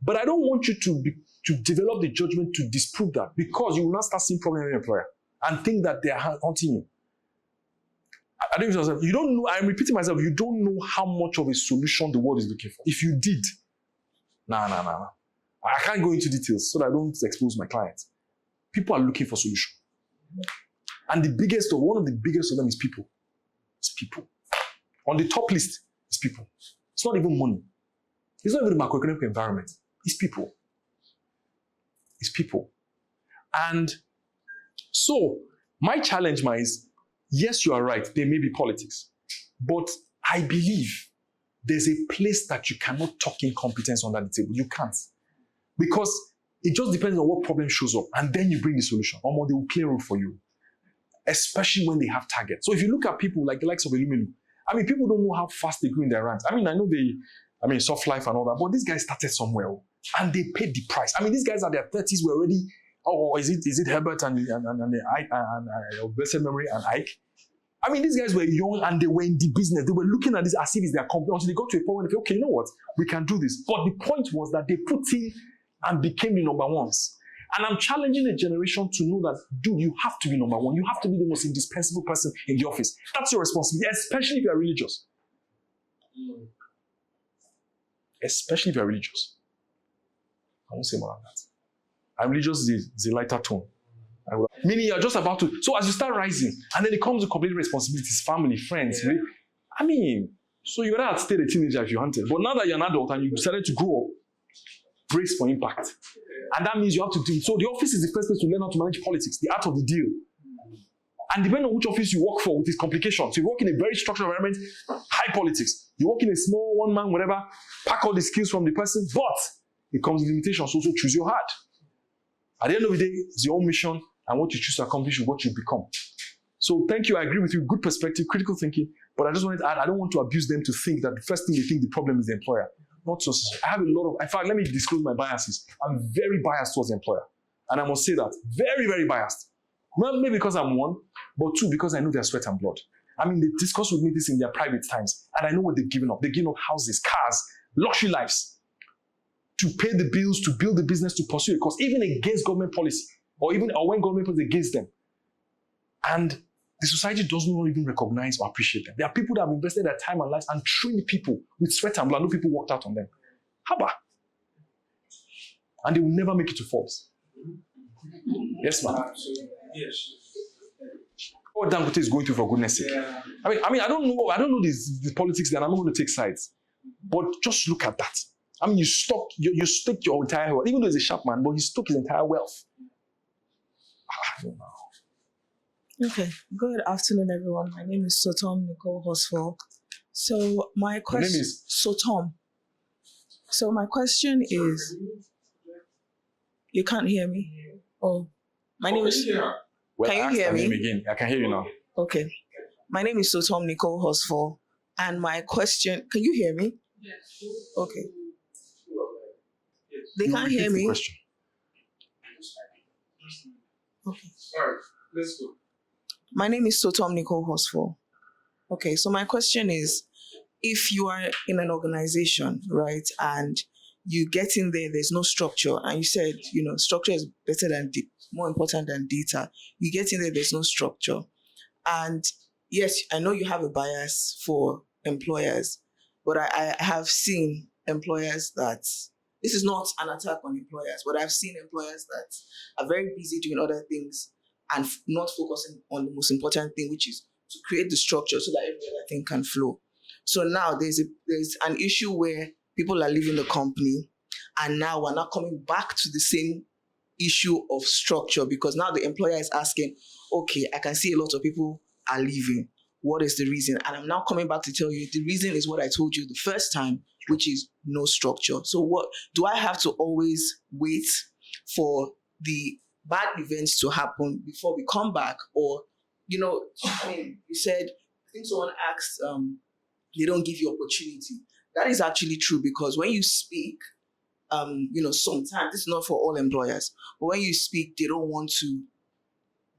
but I don't want you to develop the judgment to disprove that because you will not start seeing problems in your employer and think that they are haunting you. I don't know. You don't know, I'm repeating myself, you don't know how much of a solution the world is looking for. If you did, nah. I can't go into details so that I don't expose my clients. People are looking for solution. And one of the biggest of them is people. It's people. On the top list is people. It's not even money. It's not even the macroeconomic environment. It's people. It's people. And so, my challenge is, yes, you are right, there may be politics. But I believe there's a place that you cannot talk incompetence under the table. You can't. Because it just depends on what problem shows up. And then you bring the solution. Or they will clear road for you. Especially when they have targets. So if you look at people like the likes of Illuminu, people don't know how fast they go in their ranks. I know soft life and all that, but these guys started somewhere and they paid the price. These guys are their 30s were already, is it Herbert and blessed memory and Ike? These guys were young and they were in the business. They were looking at this as if it's their company until they got to a point where they say, okay, you know what? We can do this. But the point was that they put in and became the number ones. And I'm challenging a generation to know that, dude, you have to be number one. You have to be the most indispensable person in the office. That's your responsibility, especially if you're religious. Especially if you're religious. I won't say more than that. I'm religious is a lighter tone. Meaning you're just about to, so as you start rising, and then it comes to complete responsibilities, family, friends. So you're not still a teenager if you wanted. But now that you're an adult and you decided to grow up, brace for impact. And that means you have to do it. So the office is the first place to learn how to manage politics, the art of the deal. And depending on which office you work for with its complications. So you work in a very structured environment, high politics. You work in a small one-man, whatever, pack all the skills from the person, but it comes with limitations. So choose your heart. At the end of the day, it's your own mission and what you choose to accomplish with what you become. So thank you. I agree with you. Good perspective, critical thinking. But I just wanted to add, I don't want to abuse them to think that the first thing they think the problem is the employer. Not so. I have a lot of, in fact, let me disclose my biases. I'm very biased towards the employer. And I must say that. Very, very biased. Well, maybe because I'm one, but two, because I know their sweat and blood. They discuss with me this in their private times. And I know what they've given up. They've given up houses, cars, luxury lives. to pay the bills, to build the business, to pursue a cause, even against government policy, or when government policy is against them. And the society does not even recognize or appreciate them. There are people that have invested their time and lives and trained people with sweat and blood. No people worked out on them. Haba. And they will never make it to Forbes. Yes, ma'am. Yes. What Dangote is going through, for goodness sake. Yeah. I mean, I don't know the politics there, and I'm not going to take sides. But just look at that. I mean, you stuck your entire wealth, even though he's a sharp man, but he stuck his entire wealth. I don't know. Okay. Good afternoon, everyone. My name is Sotom Nicole Hosford. So my question name is? Sotom. So my question is, you can't hear me? Oh, my name is. Yeah. Well, Can you ask hear her me? name again. I can hear you now. Okay. My name is Sotom Nicole Hosford, and my question. Can you hear me? Yes. Okay. They You can't repeat hear the me. question. Okay. All right. Let's go. My name is Sotom Nicole Hosford. Okay, so my question is, if you are in an organization, right, and you get in there, there's no structure, and you said, structure is better than, more important than data. You get in there, there's no structure. And yes, I know you have a bias for employers, but I have seen employers that, this is not an attack on employers, but I've seen employers that are very busy doing other things and not focusing on the most important thing, which is to create the structure so that every other thing can flow. So now there's an issue where people are leaving the company, and now we're not coming back to the same issue of structure, because now the employer is asking, okay, I can see a lot of people are leaving. What is the reason? And I'm now coming back to tell you the reason is what I told you the first time, which is no structure. So what do I have to always wait for the bad events to happen before we come back? Or, you said, I think someone asked, they don't give you opportunity. That is actually true, because when you speak, sometimes, this is not for all employers, but when you speak, they don't want to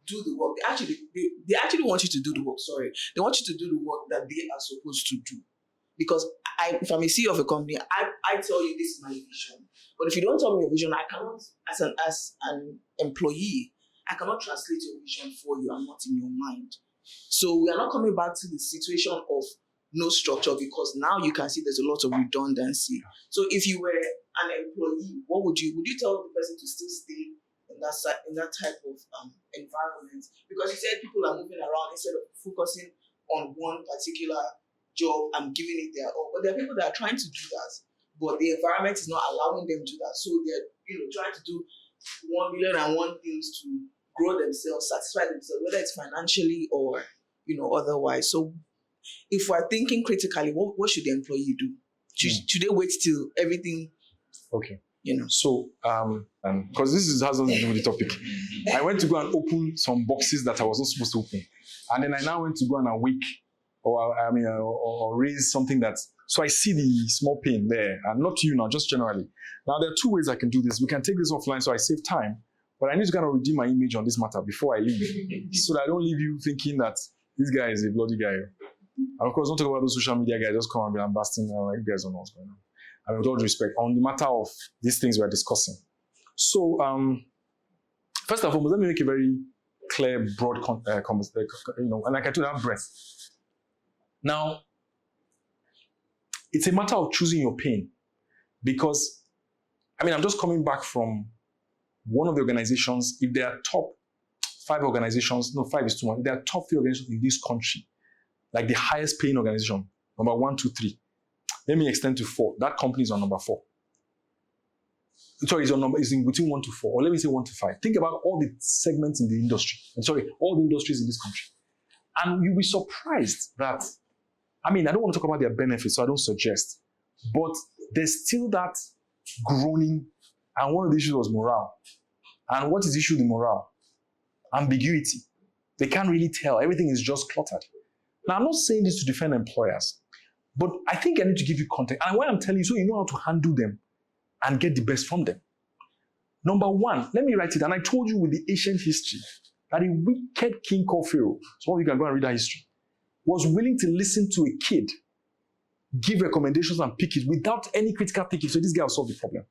do the work. They actually want you to do the work, sorry. They want you to do the work that they are supposed to do. Because if I'm a CEO of a company, I tell you this is my vision. But if you don't tell me your vision, I cannot, as an employee, I cannot translate your vision for you. I'm not in your mind. So we are not coming back to the situation of no structure, because now you can see there's a lot of redundancy. So if you were an employee, would you tell the person to still stay in that type of environment? Because you said people are moving around instead of focusing on one particular job and giving it their all. But there are people that are trying to do that, but the environment is not allowing them to do that. So they're trying to do 1 million and one things to grow themselves, satisfy themselves, whether it's financially or otherwise. So if we're thinking critically, what should the employee do? Should they wait till everything? Okay. So, because this has nothing to do with the topic, I went to go and open some boxes that I was not supposed to open, and then I now went to go and awake, or raise something so I see the small pain there, and not you now, just generally. Now there are two ways I can do this. We can take this offline so I save time, but I need to kind of redeem my image on this matter before I leave, so that I don't leave you thinking that this guy is a bloody guy. And of course, don't talk about those social media guys just come and be lambasting, like you guys don't know what's going on. I mean, with all due respect, on the matter of these things we're discussing. So, first of all, let me make a very clear, broad, and like I told you, breath. Now, it's a matter of choosing your pain, because, I'm just coming back from one of the organizations. If there are top 5 organizations, no, 5 is too much. If there are top 3 organizations in this country, like the highest paying organization, number 1, 2, 3. Let me extend to 4. That company is on number 4. Sorry, is in between 1 to 4, or let me say 1 to 5. Think about all the segments in the industry. All the industries in this country. And you'll be surprised that, I don't want to talk about their benefits, so I don't suggest. But there's still that groaning, and one of the issues was morale. And what is the issue with morale? Ambiguity. They can't really tell. Everything is just cluttered. Now, I'm not saying this to defend employers, but I think I need to give you context. And why I'm telling you, so you know how to handle them and get the best from them. Number 1, let me write it. And I told you with the ancient history that a wicked king called Pharaoh, some of you can go and read that history, was willing to listen to a kid, give recommendations and pick it without any critical thinking. So this guy will solve the problem.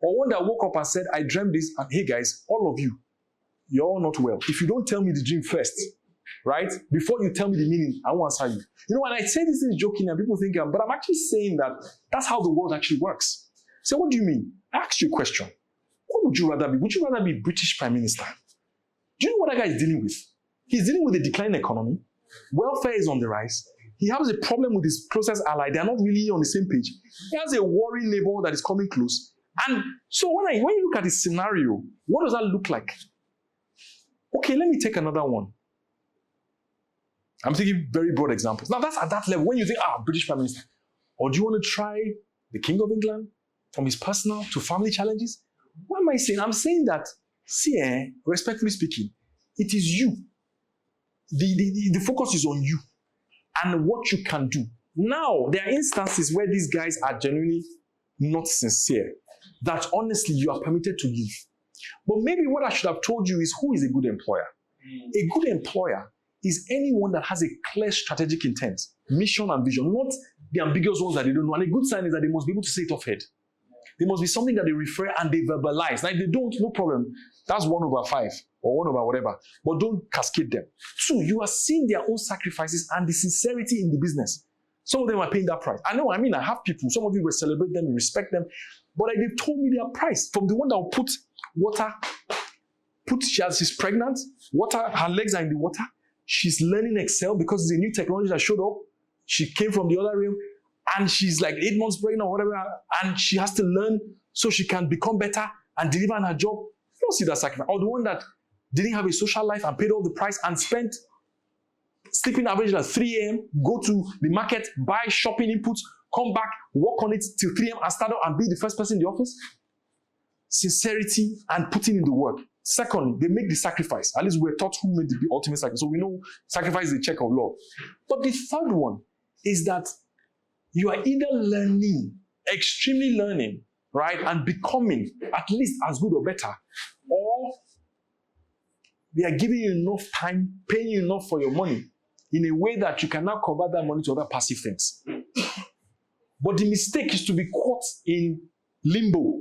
Or one that woke up and said, I dreamt this, and hey guys, all of you, you're all not well. If you don't tell me the dream first, right? Before you tell me the meaning, I won't answer you. You know, when I say this is joking and people think but I'm actually saying that that's how the world actually works. So what do you mean? I asked you a question. What would you rather be? Would you rather be British Prime Minister? Do you know what that guy is dealing with? He's dealing with a declining economy. Welfare is on the rise. He has a problem with his closest ally. They are not really on the same page. He has a worrying neighbor that is coming close. And so when you look at this scenario, what does that look like? Okay, let me take another one. I'm taking very broad examples. Now that's at that level. When you think, British Prime Minister, or do you want to try the King of England from his personal to family challenges? What am I saying? I'm saying that, respectfully speaking, it is you. The focus is on you and what you can do. Now, there are instances where these guys are genuinely not sincere, that honestly you are permitted to leave. But maybe what I should have told you is, who is a good employer? A good employer is anyone that has a clear strategic intent, mission and vision, not the ambiguous ones that they don't know. And a good sign is that they must be able to say it off head. There must be something that they refer and they verbalize. Now, if they don't, no problem. That's 1/5 or 1/whatever. But don't cascade them. 2, you are seeing their own sacrifices and the sincerity in the business. Some of them are paying that price. I know, I have people, some of you will celebrate them, you respect them, but they've told me their price. From the one that will put water, she's pregnant, her legs are in the water, she's learning Excel because it's a new technology that showed up. She came from the other realm, and she's like 8 months pregnant or whatever, and she has to learn so she can become better and deliver on her job. You don't see that sacrifice. Or the one that didn't have a social life and paid all the price and spent sleeping average at 3 a.m., go to the market, buy shopping inputs, come back, work on it till 3 a.m. and start up and be the first person in the office. Sincerity and putting in the work. Secondly, they make the sacrifice. At least we're taught who made the ultimate sacrifice. So we know sacrifice is a check of law. But the third one is that you are either learning, extremely learning, right, and becoming at least as good or better, or they are giving you enough time, paying you enough for your money in a way that you can now convert that money to other passive things. But the mistake is to be caught in limbo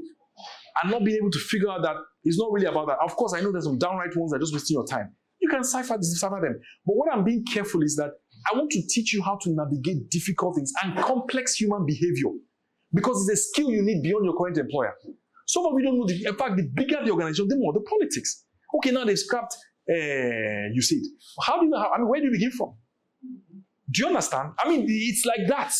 and not being able to figure out that it's not really about that. Of course, I know there's some downright ones that are just wasting your time. You can decipher them. But what I'm being careful is that I want to teach you how to navigate difficult things and complex human behavior, because it's a skill you need beyond your current employer. Some of you don't know, in fact, the bigger the organization, the more the politics. Okay, now they've scrapped, you said. How do you know? Where do you begin from? Do you understand? It's like that.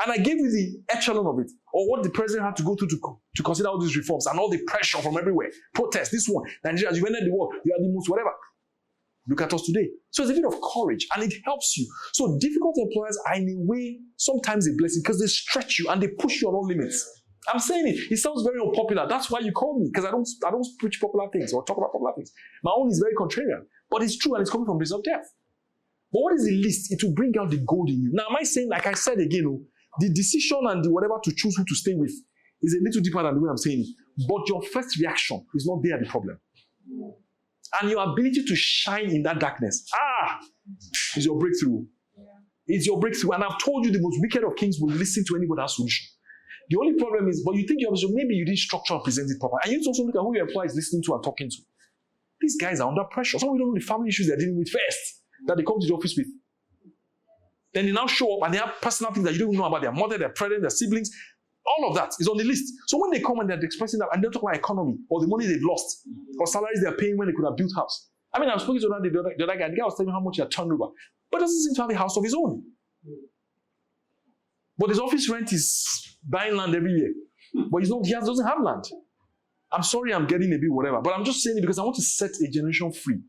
And I gave you the echelon of it, or what the president had to go through to consider all these reforms and all the pressure from everywhere. Protest, this one, Nigeria, you ended the war, you are the most whatever. Look at us today. So it's a bit of courage and it helps you. So difficult employers are in a way sometimes a blessing because they stretch you and they push you on all limits. I'm saying it. It sounds very unpopular. That's why you call me, because I don't preach popular things or talk about popular things. My own is very contrarian, but it's true and it's coming from place of death. But what is the least? It will bring out the gold in you. Now, am I saying, like I said again, the decision and the whatever to choose who to stay with is a little deeper than the way I'm saying it. But your first reaction is not there, the problem. And your ability to shine in that darkness, is your breakthrough. It's your breakthrough. And I've told you the most wicked of kings will listen to anybody else's solution. The only problem is, but you think maybe you didn't structure and present it properly. And you need to also look at who your employer is listening to and talking to. These guys are under pressure. Some of you don't know the family issues they're dealing with first, that they come to the office with. Then they now show up and they have personal things that you don't even know about their mother, their parents, their siblings. All of that is on the list. So when they come and they're expressing that and they talk about economy or the money they've lost or salaries they're paying when they could have built house. I was speaking to the other guy. The guy was telling me how much he had turned over, but doesn't seem to have a house of his own. But his office rent is buying land every year. But he doesn't have land. I'm sorry I'm getting a bit whatever, but I'm just saying it because I want to set a generation free.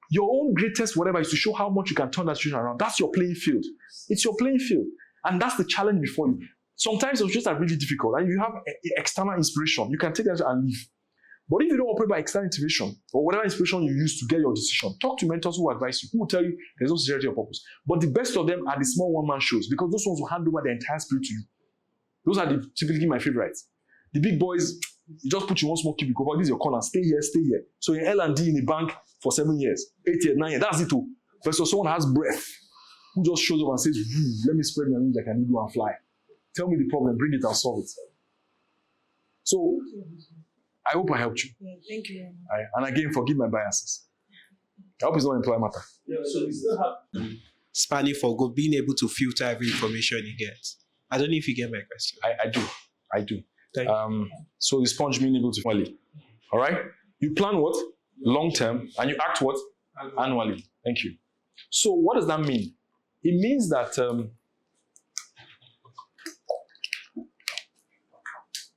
Your own greatest whatever is to show how much you can turn that situation around. That's your playing field. It's your playing field. And that's the challenge before you. Sometimes it's just really difficult. And if you have external inspiration, you can take that and leave. But if you don't operate by external inspiration, or whatever inspiration you use to get your decision, talk to mentors who advise you, who will tell you there's no sincerity or purpose. But the best of them are the small one-man shows, because those ones will hand over the entire spirit to you. Those are typically my favorites. The big boys, you just put you one small cubicle, but this is your corner, stay here, stay here. So you're L&D in a bank for 7 years, 8 years, 9 years, that's it too. Versus someone has breath, who just shows up and says, let me spread my wings like an eagle and fly. Tell me the problem, bring it, I'll solve it. So I hope I helped you. Yeah, thank you. And again, forgive my biases. I hope it's not employer matter. Yeah, so we still have Spanning for good, being able to filter every information you get. I don't know if you get my question. I do. Thank you. So the sponge being able to annually. All right? You plan what? Long term, and you act what? Annually. Thank you. So what does that mean? It means that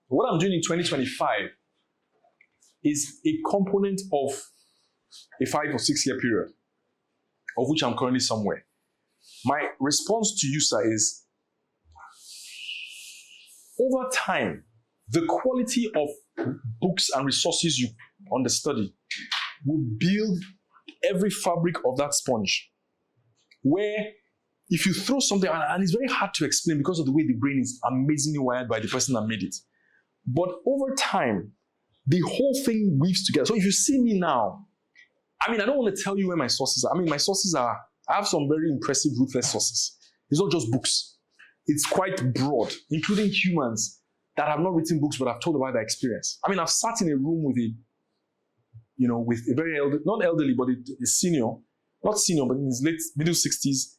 what I'm doing in 2025 is a component of a 5 or 6 year period, of which I'm currently somewhere. My response to you, sir, is over time, the quality of books and resources you understudy will build every fabric of that sponge. Where if you throw something, and it's very hard to explain because of the way the brain is amazingly wired by the person that made it. But over time, the whole thing weaves together. So if you see me now, I don't want to tell you where my sources are. My sources are, I have some very impressive, ruthless sources. It's not just books. It's quite broad, including humans that have not written books but have told about their experience. I've sat in a room with with a very not elderly, but a senior, not senior, but in his middle 60s,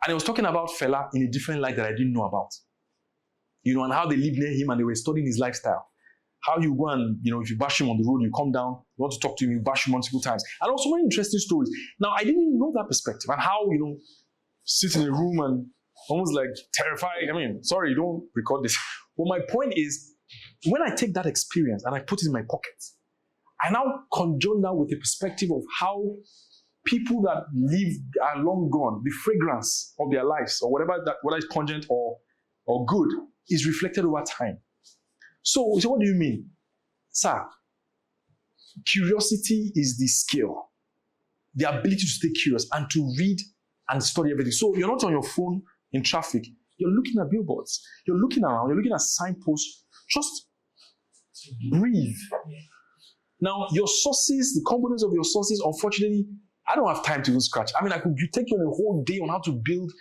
and he was talking about Fela in a different light that I didn't know about. And how they lived near him and they were studying his lifestyle. How you go and, if you bash him on the road, you come down, you want to talk to him, you bash him multiple times. And also very interesting stories. Now, I didn't know that perspective and how, sit in a room and almost like terrified. Sorry, don't record this. But my point is, when I take that experience and I put it in my pocket, I now conjoin that with a perspective of how people that live are long gone, the fragrance of their lives or whatever it's pungent or good is reflected over time. So what do you mean? Sir, curiosity is the skill, the ability to stay curious and to read and study everything. So you're not on your phone in traffic. You're looking at billboards. You're looking around. You're looking at signposts. Just breathe. Now, your sources, the components of your sources, unfortunately, I don't have time to even scratch. I could take you on a whole day on how to build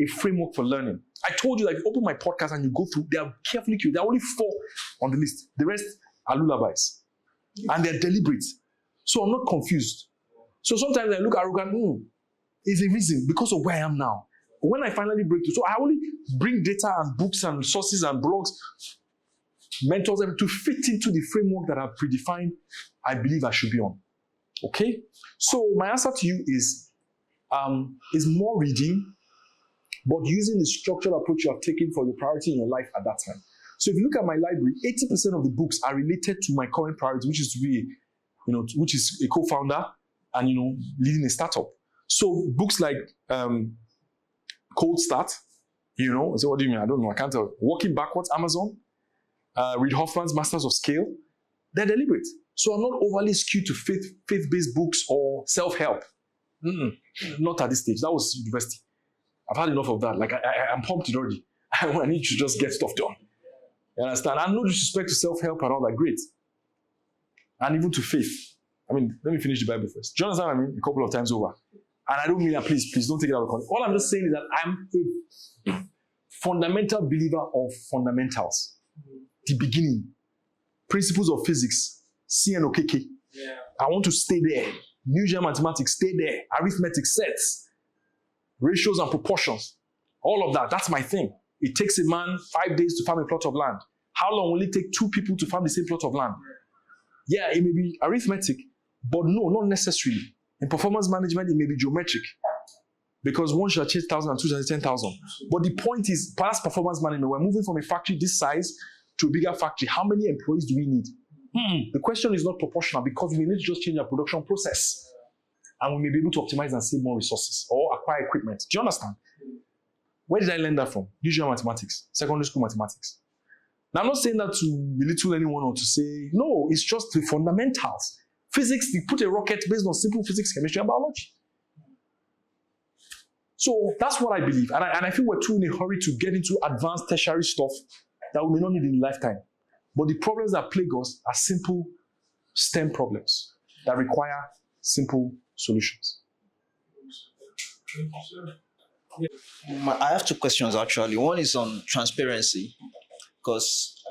a framework for learning. I told you that if you open my podcast and you go through, they are carefully curated. There are only 4 on the list. The rest are lullabies. And they're deliberate. So I'm not confused. So sometimes I look arrogant. It's a reason because of where I am now. But when I finally break through, so I only bring data and books and sources and blogs, mentors, to fit into the framework that I've predefined, I believe I should be on. Okay? So my answer to you is more reading, but using the structured approach you have taken for the priority in your life at that time. So if you look at my library, 80% of the books are related to my current priority, which is to be, which is a co-founder and, leading a startup. So books like Cold Start, so what do you mean? I don't know. I can't tell. Walking Backwards, Amazon. Reid Hoffman's Masters of Scale. They're deliberate. So I'm not overly skewed to faith-based books or self-help. Not at this stage. That was university. I've had enough of that. Like, I'm pumped already. I need to just get stuff done. You understand? And no disrespect to self-help and all that. Great. And even to faith. Let me finish the Bible first. Do you understand what I mean? A couple of times over. And I don't mean that, please don't take it out of context. All I'm just saying is that I'm a fundamental believer of fundamentals. The beginning. Principles of physics. C and OKK. Yeah. I want to stay there. New Gen mathematics, stay there. Arithmetic, sets. Ratios and proportions. All of that. That's my thing. It takes a man 5 days to farm a plot of land. How long will it take 2 people to farm the same plot of land? Yeah, it may be arithmetic, but no, not necessarily. In performance management, it may be geometric. Because one should achieve 1,000 and two should achieve 10,000. But the point is, past performance management, we're moving from a factory this size to a bigger factory. How many employees do we need? The question is not proportional because we need to just change our production process. And we may be able to optimize and save more resources or acquire equipment. Do you understand? Where did I learn that from? Usual mathematics, secondary school mathematics. Now, I'm not saying that to belittle anyone or to say, no, it's just the fundamentals. Physics, they put a rocket based on simple physics, chemistry, and biology. So that's what I believe. And I feel we're too in a hurry to get into advanced tertiary stuff that we may not need in a lifetime. But the problems that plague us are simple STEM problems that require simple solutions. I have 2 questions actually. One is on transparency, because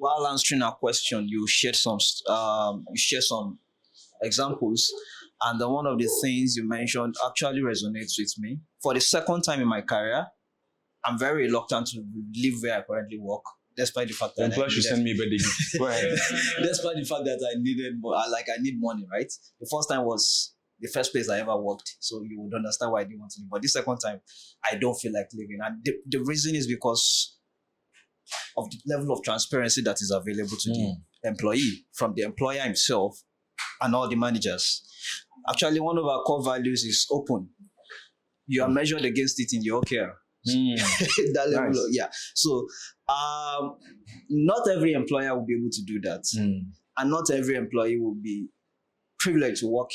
while answering our question, you shared some examples, and one of the things you mentioned actually resonates with me. For the second time in my career, I'm very reluctant to leave where I currently work, despite the fact The that employer should send me a birthday gift. Go ahead. despite the fact that I needed more, I need money, right? The first time was the first place I ever worked, so you would understand why I didn't want to leave. But this second time, I don't feel like leaving, and the reason is because of the level of transparency that is available to the employee from the employer himself and all the managers. Actually, one of our core values is open. You are measured against it in your care. That level Nice. yeah. So not every employer will be able to do that. And not every employee will be privileged to work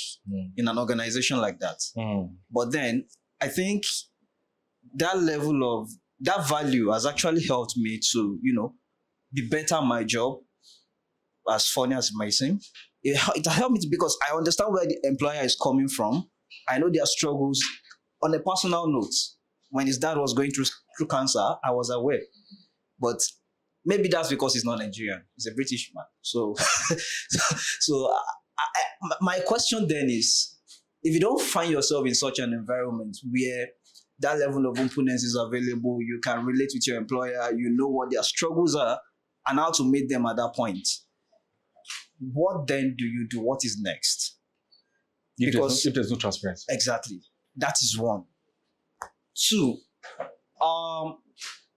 in an organization like that. But then I think that level of that value has actually helped me to, be better at my job, as funny as it might seem. It helped me because I understand where the employer is coming from. I know their struggles. On a personal note, when his dad was going through cancer, I was aware. But maybe that's because he's not Nigerian. He's a British man. So, my question then is, if you don't find yourself in such an environment where that level of openness is available, you can relate with your employer, you know what their struggles are, and how to meet them at that point, what then do you do? What is next? If there's no transparency. Exactly. That is one. Two,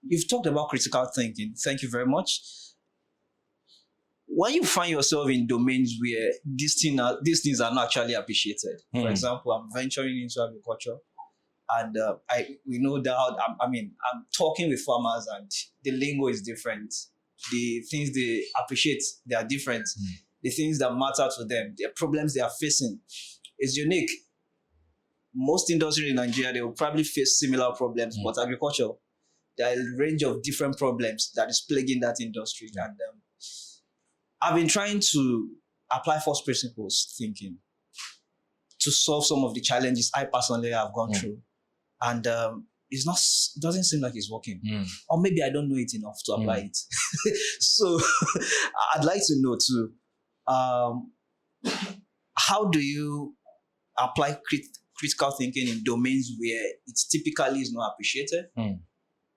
you've talked about critical thinking. Thank you very much. When you find yourself in domains where these things are not actually appreciated, for example, I'm venturing into agriculture, and we know that I'm talking with farmers, and the lingo is different. The things they appreciate, they are different. The things that matter to them, the problems they are facing is unique. Most industries in Nigeria, they will probably face similar problems, but agriculture, there are a range of different problems that is plaguing that industry. And I've been trying to apply first principles thinking to solve some of the challenges I personally have gone through. And it doesn't seem like it's working. Or maybe I don't know it enough to apply it. So I'd like to know too, how do you apply critical thinking in domains where it typically is not appreciated?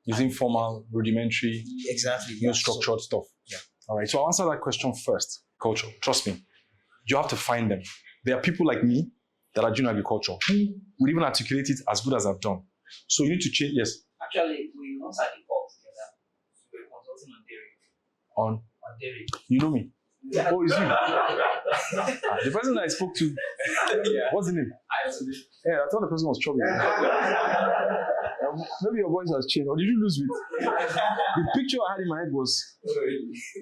Using formal, rudimentary, exactly, no structured stuff. Yeah. All right. So I'll answer that question first. Culture. Trust me. You have to find them. There are people like me that are doing agriculture who would even articulate it as good as I've done. So you need to change. Yes. Actually, we once had a call together. We were consulting on dairy. On dairy. You know me. Yeah. Oh, it's you. The person I spoke to. What's the name? Yeah, I thought the person was trouble. Maybe your voice has changed, or did you lose it? The picture I had in my head was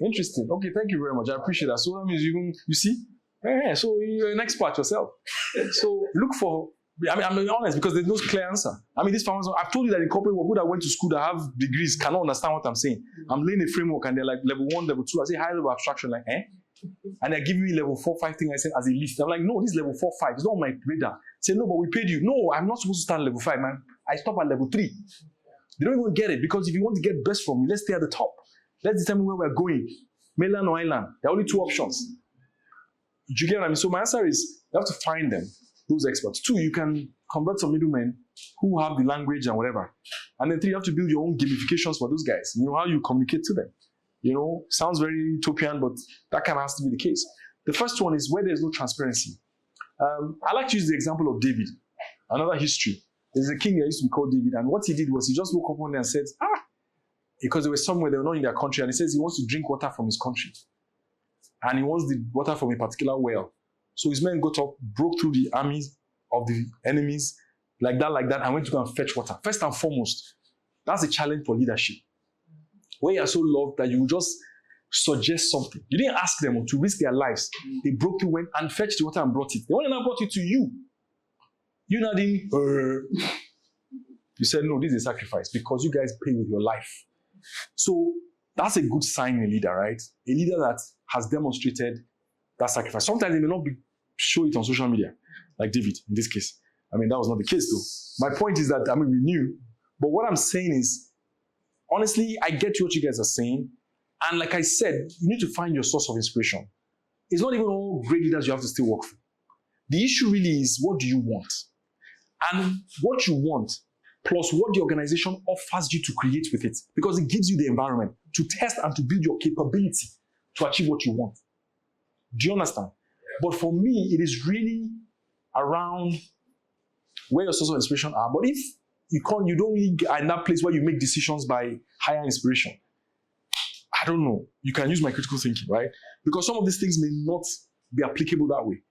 interesting. Okay, thank you very much. I appreciate that. So that means you see? Yeah, so you're an expert yourself. So look for, I'm being honest because there's no clear answer. These farmers, I've told you that in corporate world, people that went to school that have degrees cannot understand what I'm saying. I'm laying a framework and they're like level 1, level 2. I say high level abstraction, like, and they're giving me level 4, 5 thing I said as a list. I'm like, no, this is level 4, 5. It's not on my radar. Say, no, but we paid you. No, I'm not supposed to start at level 5, man. I stop at level 3. They don't even get it because if you want to get best from me, let's stay at the top. Let's determine where we're going. Mainland or island. There are only 2 options. Do you get what I mean? So my answer is, you have to find them, those experts. 2, you can convert some middlemen who have the language and whatever. And then 3, you have to build your own gamifications for those guys. You know, how you communicate to them. You know, sounds very utopian, but that kind of has to be the case. The first one is where there's no transparency. I like to use the example of David, another history. There's a king that used to be called David, and what he did was he just woke up one day and said, because they were somewhere, they were not in their country, and he says he wants to drink water from his country. And he wants the water from a particular well. So his men got up, broke through the armies of the enemies, like that, and went to go and fetch water. First and foremost, that's a challenge for leadership. Where you are so loved that you just suggest something. You didn't ask them to risk their lives. They broke through, went and fetched the water and brought it. They went and brought it to you. You now didn't. You said, no, this is a sacrifice because you guys pay with your life. So that's a good sign in a leader, right? A leader that has demonstrated that sacrifice. Sometimes they may not show it on social media, like David in this case. That was not the case though. My point is that, we knew. But what I'm saying is, honestly, I get what you guys are saying. And like I said, you need to find your source of inspiration. It's not even all great leaders you have to still work for. The issue really is, what do you want? And what you want, plus what the organization offers you to create with it, because it gives you the environment to test and to build your capability to achieve what you want. Do you understand? But for me, it is really around where your source of inspiration are. But if you don't really get in that place where you make decisions by higher inspiration, I don't know. You can use my critical thinking, right? Because some of these things may not be applicable that way.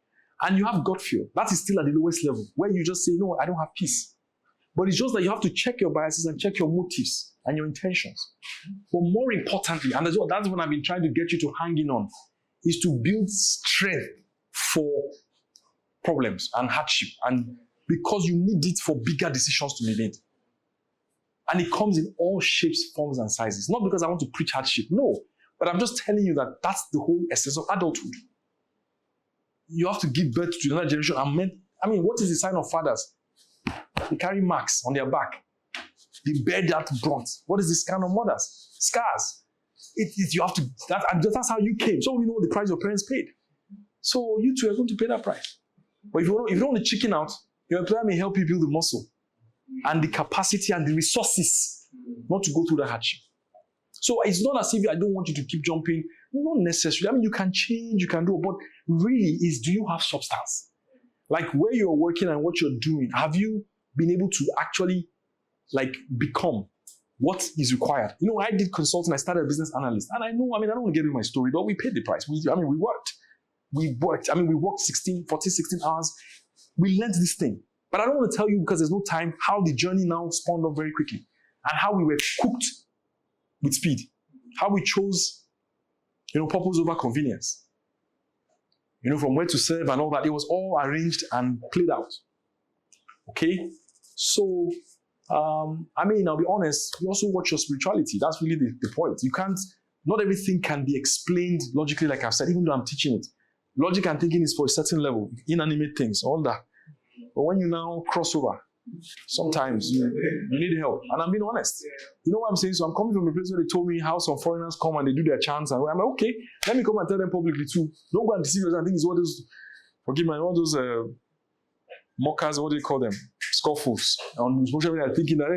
And you have gut feel. That is still at the lowest level, where you just say, no, I don't have peace. But it's just that you have to check your biases and check your motives and your intentions. But more importantly, and that's what I've been trying to get you to hang in on, is to build strength for problems and hardship. And because you need it for bigger decisions to be made. And it comes in all shapes, forms, and sizes. Not because I want to preach hardship, no. But I'm just telling you that that's the whole essence of adulthood. You have to give birth to another generation. What is the sign of fathers? They carry marks on their back. They bear that brunt. What is the sign of mothers? Scars. You have to. That's how you came. So we know the price your parents paid. So you too are going to pay that price. But if you don't want to chicken out, your employer may help you build the muscle and the capacity and the resources not to go through that hardship. So it's not as if I don't want you to keep jumping. Not necessarily. You can change, you can do, but really do you have substance? Like where you're working and what you're doing, have you been able to actually become what is required? I did consulting, I started a business analyst, and I know, I don't want to get into my story, but we paid the price. We worked. We worked 14, 16 hours. We learned this thing. But I don't want to tell you, because there's no time, how the journey now spawned up very quickly and how we were cooked with speed, how we chose, purpose over convenience, from where to serve and all that. It was all arranged and played out. Okay? So, I'll be honest, you also watch your spirituality. That's really the point. Not everything can be explained logically, like I've said, even though I'm teaching it. Logic and thinking is for a certain level, inanimate things, all that. But when you now cross over, sometimes you need help. And I'm being honest. You know what I'm saying? So I'm coming from a place where they told me how some foreigners come and they do their chants. And I'm like, okay, let me come and tell them publicly too. Don't go and deceive us. I think it's all those mockers, what do you call them? Scoffers. On social media thinking that,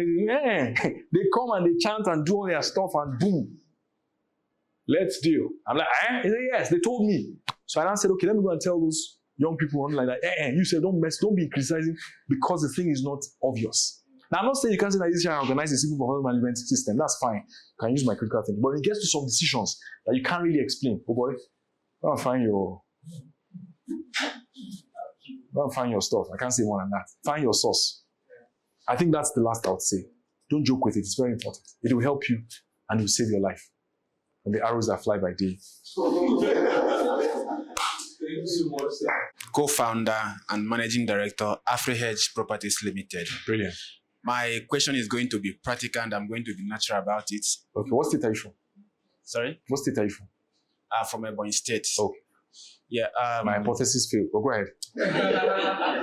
they come and they chant and do all their stuff and boom. Let's deal. I'm like, He said, yes, they told me. So I said, okay, let me go and tell those young people online that, you said, don't be criticizing because the thing is not obvious. Now, I'm not saying you can't say that this year organize a simple performance management system. That's fine. You can use my critical thinking. But it gets to some decisions that you can't really explain. Oh boy, go and find your stuff. I can't say more than that. Find your source. I think that's the last I would say. Don't joke with it. It's very important. It will help you and it will save your life from the arrows that fly by day. Thank you so much, sir. Co-founder and managing director, AfriHedge Properties Limited. Brilliant. My question is going to be practical and I'm going to be natural about it. Okay, what state are you from? Sorry? What state are you from? From Ebony State. Okay. Yeah. My hypothesis failed. Go ahead.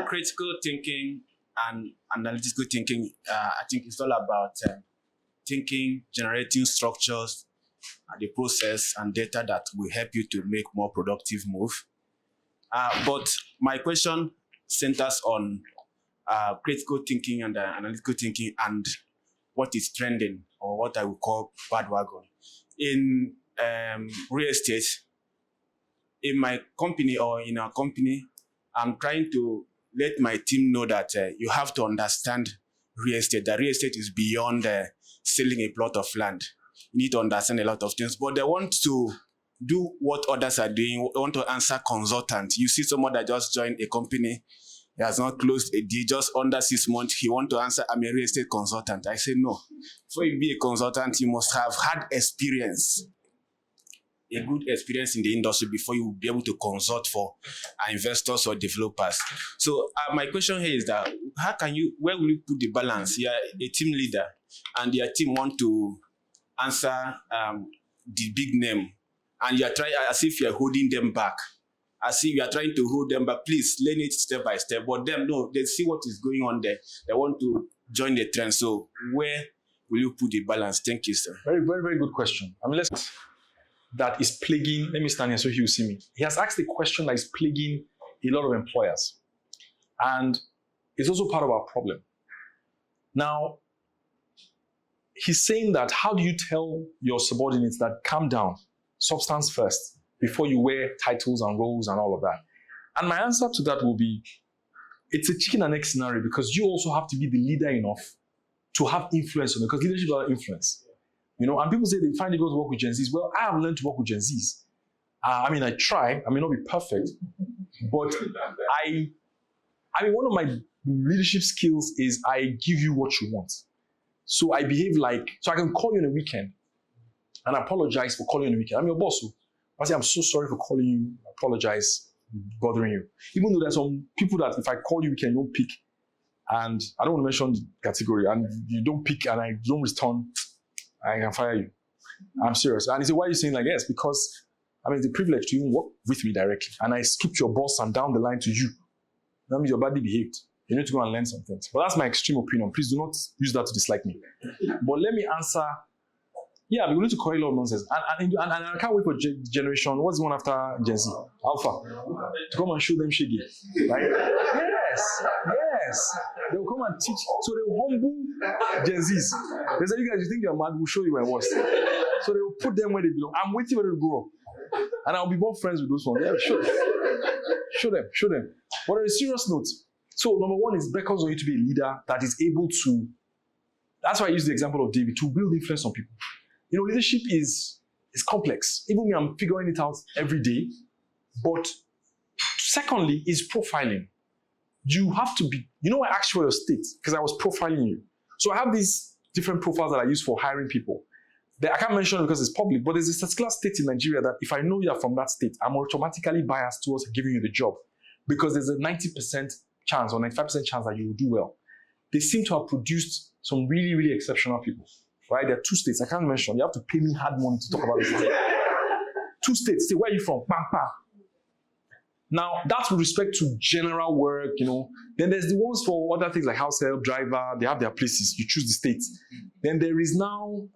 Critical thinking and analytical thinking, I think it's all about thinking, generating structures, the process and data that will help you to make more productive move. But my question centers on critical thinking and analytical thinking and what is trending, or what I would call bandwagon. In real estate, in my company or in our company, I'm trying to let my team know that you have to understand real estate. That real estate is beyond selling a plot of land. You need to understand a lot of things, but they want to do what others are doing. They want to answer consultant. You see someone that just joined a company, he has not closed a deal, just under 6 months, he want to answer, I'm a real estate consultant. I say, no. Before you be a consultant, you must have had experience, a good experience in the industry before you will be able to consult for investors or developers. So my question here is that, where will you put the balance? You are a team leader and your team want to answer the big name, and you are trying as if you are holding them back, as if you are trying to hold them back. Please learn it step by step. But them, no, they see what is going on there. They want to join the trend. So where will you put the balance? Thank you, sir. Very, very, very good question. that is plaguing, let me stand here so he will see me. He has asked a question that is plaguing a lot of employers. And it's also part of our problem. Now, he's saying that how do you tell your subordinates that calm down, substance first, before you wear titles and roles and all of that? And my answer to that will be, it's a chicken and egg scenario, because you also have to be the leader enough to have influence on it, because leadership is about influence. You know, and people say they find it goes to work with Gen Zs. Well, I have learned to work with Gen Zs. I mean, I try. I may not be perfect, but one of my leadership skills is I give you what you want. So I behave so I can call you on a weekend and apologize for calling you on a weekend. I'm your boss. So I say, I'm so sorry for calling you. I apologize, bothering you. Even though there's some people that if I call you, weekend, you don't pick. And I don't want to mention the category. And you don't pick and I don't respond, I can fire you. I'm serious. And he said, why are you saying like yes? Because it's a privilege to even work with me directly. And I skipped your boss and down the line to you. That means your body behaved. You need to go and learn some things. But that's my extreme opinion. Please do not use that to dislike me. But let me answer. Yeah, we're going to correct a lot of nonsense. And I can't wait for generation. What's the one after Gen Z? Alpha. To come and show them shaggy. Right? Yes. They will come and teach. So they will humble Gen Zs. They say, you guys, you think you're mad? We'll show you where it was. So they will put them where they belong. I'm waiting for them to grow up. And I'll be more friends with those ones. Yeah, show them. But on a serious note, so number one is beckons on you to be a leader that is able to, that's why I use the example of David, to build influence on people. You know, leadership is complex. Even me, I'm figuring it out every day. But secondly, is profiling. You have to be, I asked you for your state because I was profiling you. So I have these different profiles that I use for hiring people. I can't mention it because it's public, but there's a particular state in Nigeria that if I know you're from that state, I'm automatically biased towards giving you the job because there's a 90% chance or 95% chance that you will do well. They seem to have produced some really, really exceptional people, right? There are two states I can't mention. You have to pay me hard money to talk about this. Two states. Say, where are you from? Bang, bang. Now, that's with respect to general work, Then there's the ones for other things like house help, driver. They have their places. You choose the states. Then there is now,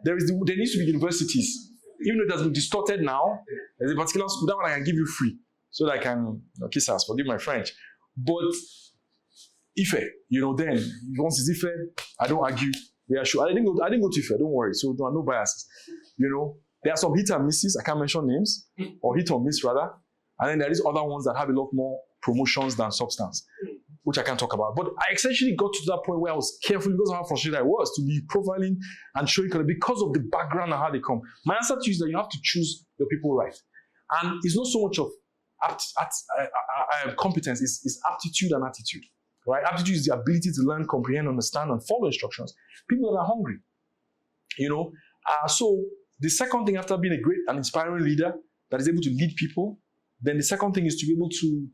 there needs to be universities. Even though it has been distorted now, there's a particular school, that one I can give you free. So that I can kiss us, forgive my French. But Ife, then once it's Ife, I don't argue. Yeah, sure. I didn't go to Ife, don't worry. So there are no biases. There are some hit and misses, I can't mention names, or hit or miss rather. And then there is other ones that have a lot more promotions than substance, which I can't talk about. But I essentially got to that point where I was careful because of how frustrated I was to be profiling and showing because of the background and how they come. My answer to you is that you have to choose your people right. And it's not so much of competence, is aptitude and attitude, right? Aptitude is the ability to learn, comprehend, understand, and follow instructions. People that are hungry, So the second thing after being a great and inspiring leader that is able to lead people, then the second thing is to be able to,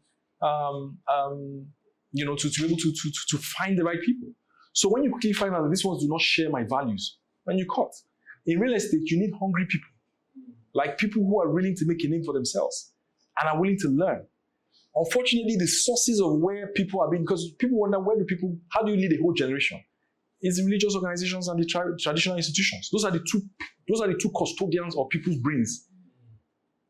to be able to find the right people. So when you quickly find out that these ones do not share my values, then you cut. In real estate, you need hungry people, like people who are willing to make a name for themselves and are willing to learn. Unfortunately, the sources of where people are being, because people wonder, how do you lead a whole generation? It's the religious organizations and the traditional institutions. Those are the two custodians of people's brains.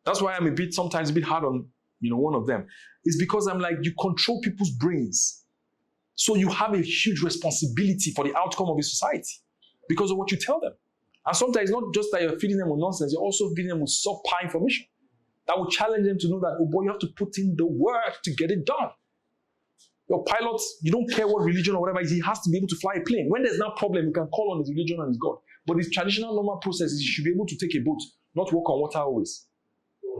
That's why I'm sometimes a bit hard on, one of them. It's because I'm like, you control people's brains. So you have a huge responsibility for the outcome of a society because of what you tell them. And sometimes it's not just that you're feeding them with nonsense, you're also feeding them with subpar information that will challenge them to know that, oh boy, you have to put in the work to get it done. Your pilot, you don't care what religion or whatever, he has to be able to fly a plane. When there's no problem, you can call on his religion and his God. But his traditional normal process is you should be able to take a boat, not walk on water always.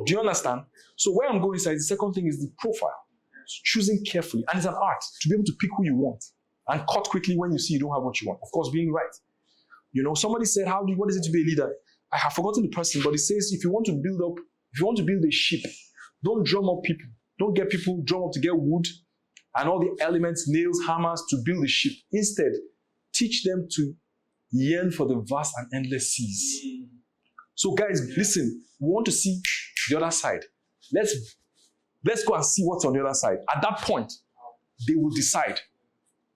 Do you understand? So where I'm going inside, the second thing is the profile. Choosing carefully. And it's an art to be able to pick who you want and cut quickly when you see you don't have what you want. Of course, being right. Somebody said, what is it to be a leader? I have forgotten the person, but it says, if you want to build a ship, don't drum up people. Don't get people drum up to get wood and all the elements, nails, hammers to build a ship. Instead, teach them to yearn for the vast and endless seas. So guys, listen, we want to see the other side. Let's go and see what's on the other side. At that point, they will decide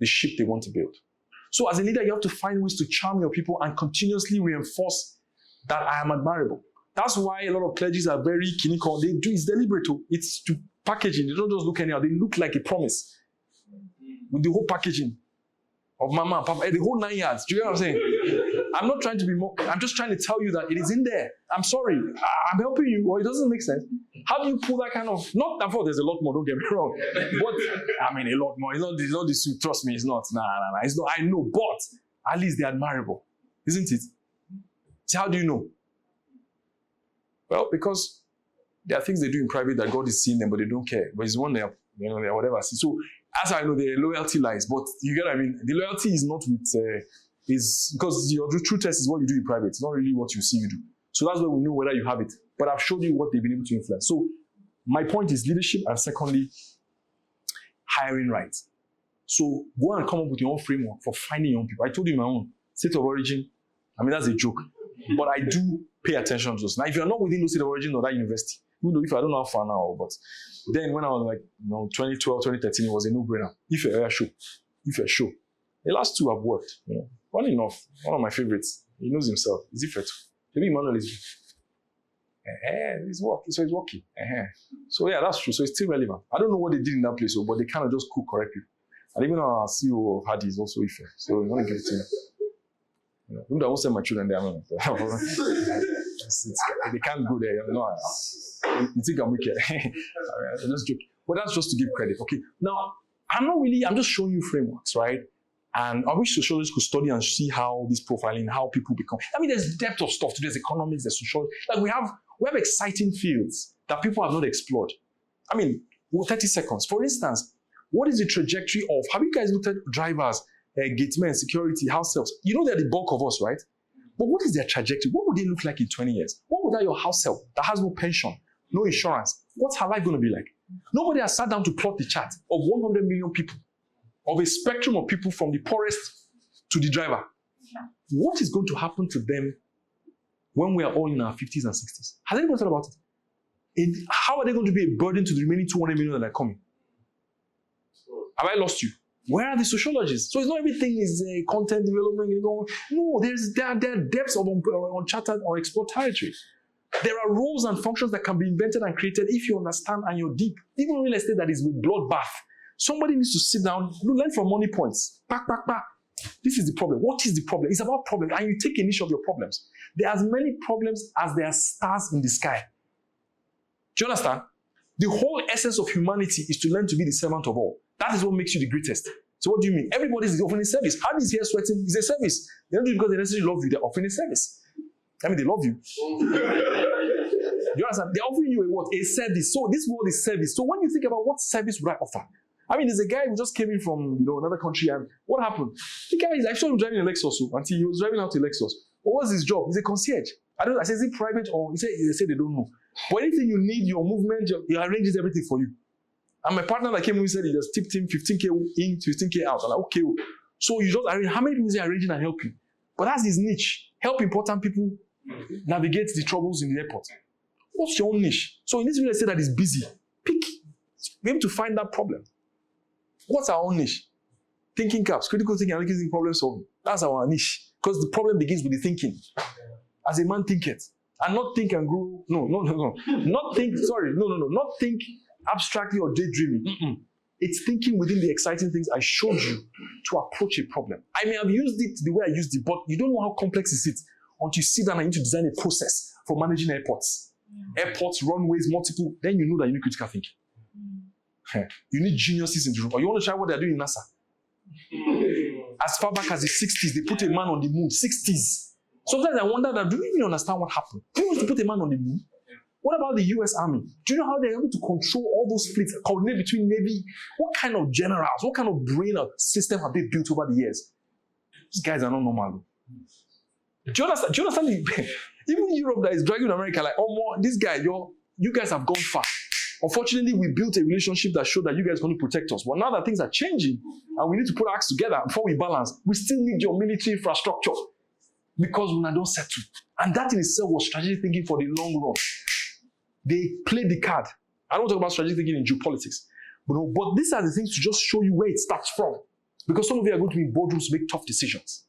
the ship they want to build. So as a leader, you have to find ways to charm your people and continuously reinforce that I am admirable. That's why a lot of clergies are very clinical. They do it's deliberate. It's to packaging. They don't just look anyhow. They look like a promise with the whole packaging of mama and papa, the whole 9 yards. Do you know what I'm saying? I'm not trying to be more. I'm just trying to tell you that it is in there. I'm sorry. I'm helping you, or it doesn't make sense. How do you pull that kind of? Not that there's a lot more. Don't get me wrong. But I mean, a lot more. It's not the suit. Trust me, it's not. Nah. It's not. I know, but at least they're admirable, isn't it? So how do you know? Well, because there are things they do in private that God is seeing them, but they don't care. But it's one they're whatever. So as I know, their loyalty lies. But you get what I mean? The loyalty is not with, is because your true test is what you do in private. It's not really what you see you do. So that's where we know whether you have it. But I've showed you what they've been able to influence. So my point is leadership, and secondly, hiring right. So go and come up with your own framework for finding young people. I told you my own state of origin. I mean, that's a joke. But I do pay attention to those. Now, if you're not within those state of origin or that university, if I don't know how far now, but then when I was like, 2012, 2013, it was a no-brainer. If you're sure. The last two have worked. Funny enough, one of my favorites, he knows himself. Is Ifetu. Maybe Emmanuel is. It's working. So it's working. So yeah, that's true. So it's still relevant. I don't know what they did in that place, but they kind of just cook correctly. And even our CEO of Hadi is also Ife. So we want to give it to him. I won't send my children there. They can't go there. You think I'm wicked? I'm just joking. But that's just to give credit. Okay. Now, I'm just showing you frameworks, right? And I wish sociologists could study and see how this profiling, how people become. I mean, there's depth of stuff. There's economics, there's sociology. Like we have exciting fields that people have not explored. I mean, 30 seconds. For instance, what is the trajectory of, have you guys looked at drivers, gatemen, security, house helps? You know they're the bulk of us, right? But what is their trajectory? What would they look like in 20 years? What would that your house help that has no pension, no insurance? What's her life going to be like? Nobody has sat down to plot the chart of 100 million people, of a spectrum of people from the poorest to the driver. What is going to happen to them when we are all in our 50s and 60s? Has anybody thought about it? And how are they going to be a burden to the remaining 200 million that are coming? Have I lost you? Where are the sociologists? So it's not everything is content development. No, there are depths of uncharted or explored territory. There are roles and functions that can be invented and created if you understand and you're deep. Even real estate that is with bloodbath. Somebody needs to sit down, learn from money points. Back. This is the problem. What is the problem? It's about problems, and you take a niche of your problems. There are as many problems as there are stars in the sky. Do you understand? The whole essence of humanity is to learn to be the servant of all. That is what makes you the greatest. So what do you mean? Everybody is offering a service. How is here sweating? It's a service. They don't do it because they necessarily love you. They're offering a service. I mean, they love you. You understand? They're offering you a service. So this world is service. So when you think about what service would I offer? I mean, there's a guy who just came in from another country, and what happened? The guy is actually driving a Lexus until he was driving out a Lexus. What was his job? He's a concierge. I said, is it private or they say they don't know. But anything you need, your movement, he arranges everything for you. And my partner that came in said he just tipped him 15K in, 15K out. I'm like, okay. So you just arrange, how many people is he arranging and helping? But that's his niche. Help important people navigate the troubles in the airport. What's your own niche? So in this real estate that is busy, pick. Be able to find that problem. What's our own niche? Thinking caps, critical thinking, analytical problem solving. That's our niche. Because the problem begins with the thinking. As a man thinketh. And not think and grow. No. Not think abstractly or daydreaming. It's thinking within the exciting things I showed you to approach a problem. I may have used it the way I used it, but you don't know how complex it is until you sit down and you need to design a process for managing airports. Airports, runways, multiple, then you know that you need critical thinking. You need geniuses in the room. Or you want to try what they're doing in NASA. As far back as the 60s, they put a man on the moon. 60s. Sometimes I wonder that, do you even understand what happened? Do you want to put a man on the moon? What about the US Army? Do you know how they're able to control all those fleets, coordinate between Navy? What kind of generals, what kind of brain or system have they built over the years? These guys are not normal. Do you understand? Even Europe that is dragging America, like, this guy, you guys have gone far. Unfortunately, we built a relationship that showed that you guys are going to protect us. But now that things are changing and we need to put our acts together before we balance, we still need your military infrastructure because we don't settle. And that in itself was strategic thinking for the long run. They played the card. I don't talk about strategic thinking in geopolitics. But these are the things to just show you where it starts from. Because some of you are going to be in boardrooms to make tough decisions.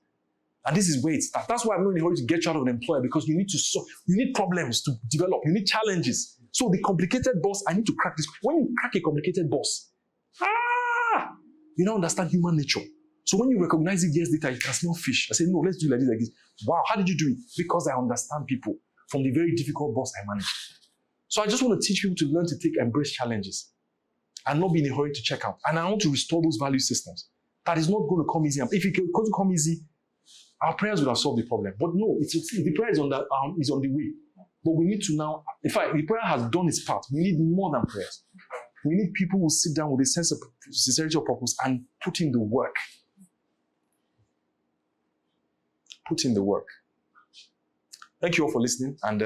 And this is where it starts. That's why I'm not in a hurry to get you out of an employer, because you need to solve, you need problems to develop, you need challenges. So the complicated boss, I need to crack this. When you crack a complicated boss, you now understand human nature. So when you recognize it years later, you can smell fish. I say, no, let's do like this, like this. Wow, how did you do it? Because I understand people from the very difficult boss I manage. So I just want to teach people to learn to embrace challenges and not be in a hurry to check out. And I want to restore those value systems. That is not going to come easy. If it could come easy, our prayers would have solved the problem. But no, the prayer is on the way. But we need to now, in fact, the prayer has done its part. We need more than prayers. We need people who sit down with a sense of sincerity of purpose and put in the work. Put in the work. Thank you all for listening, and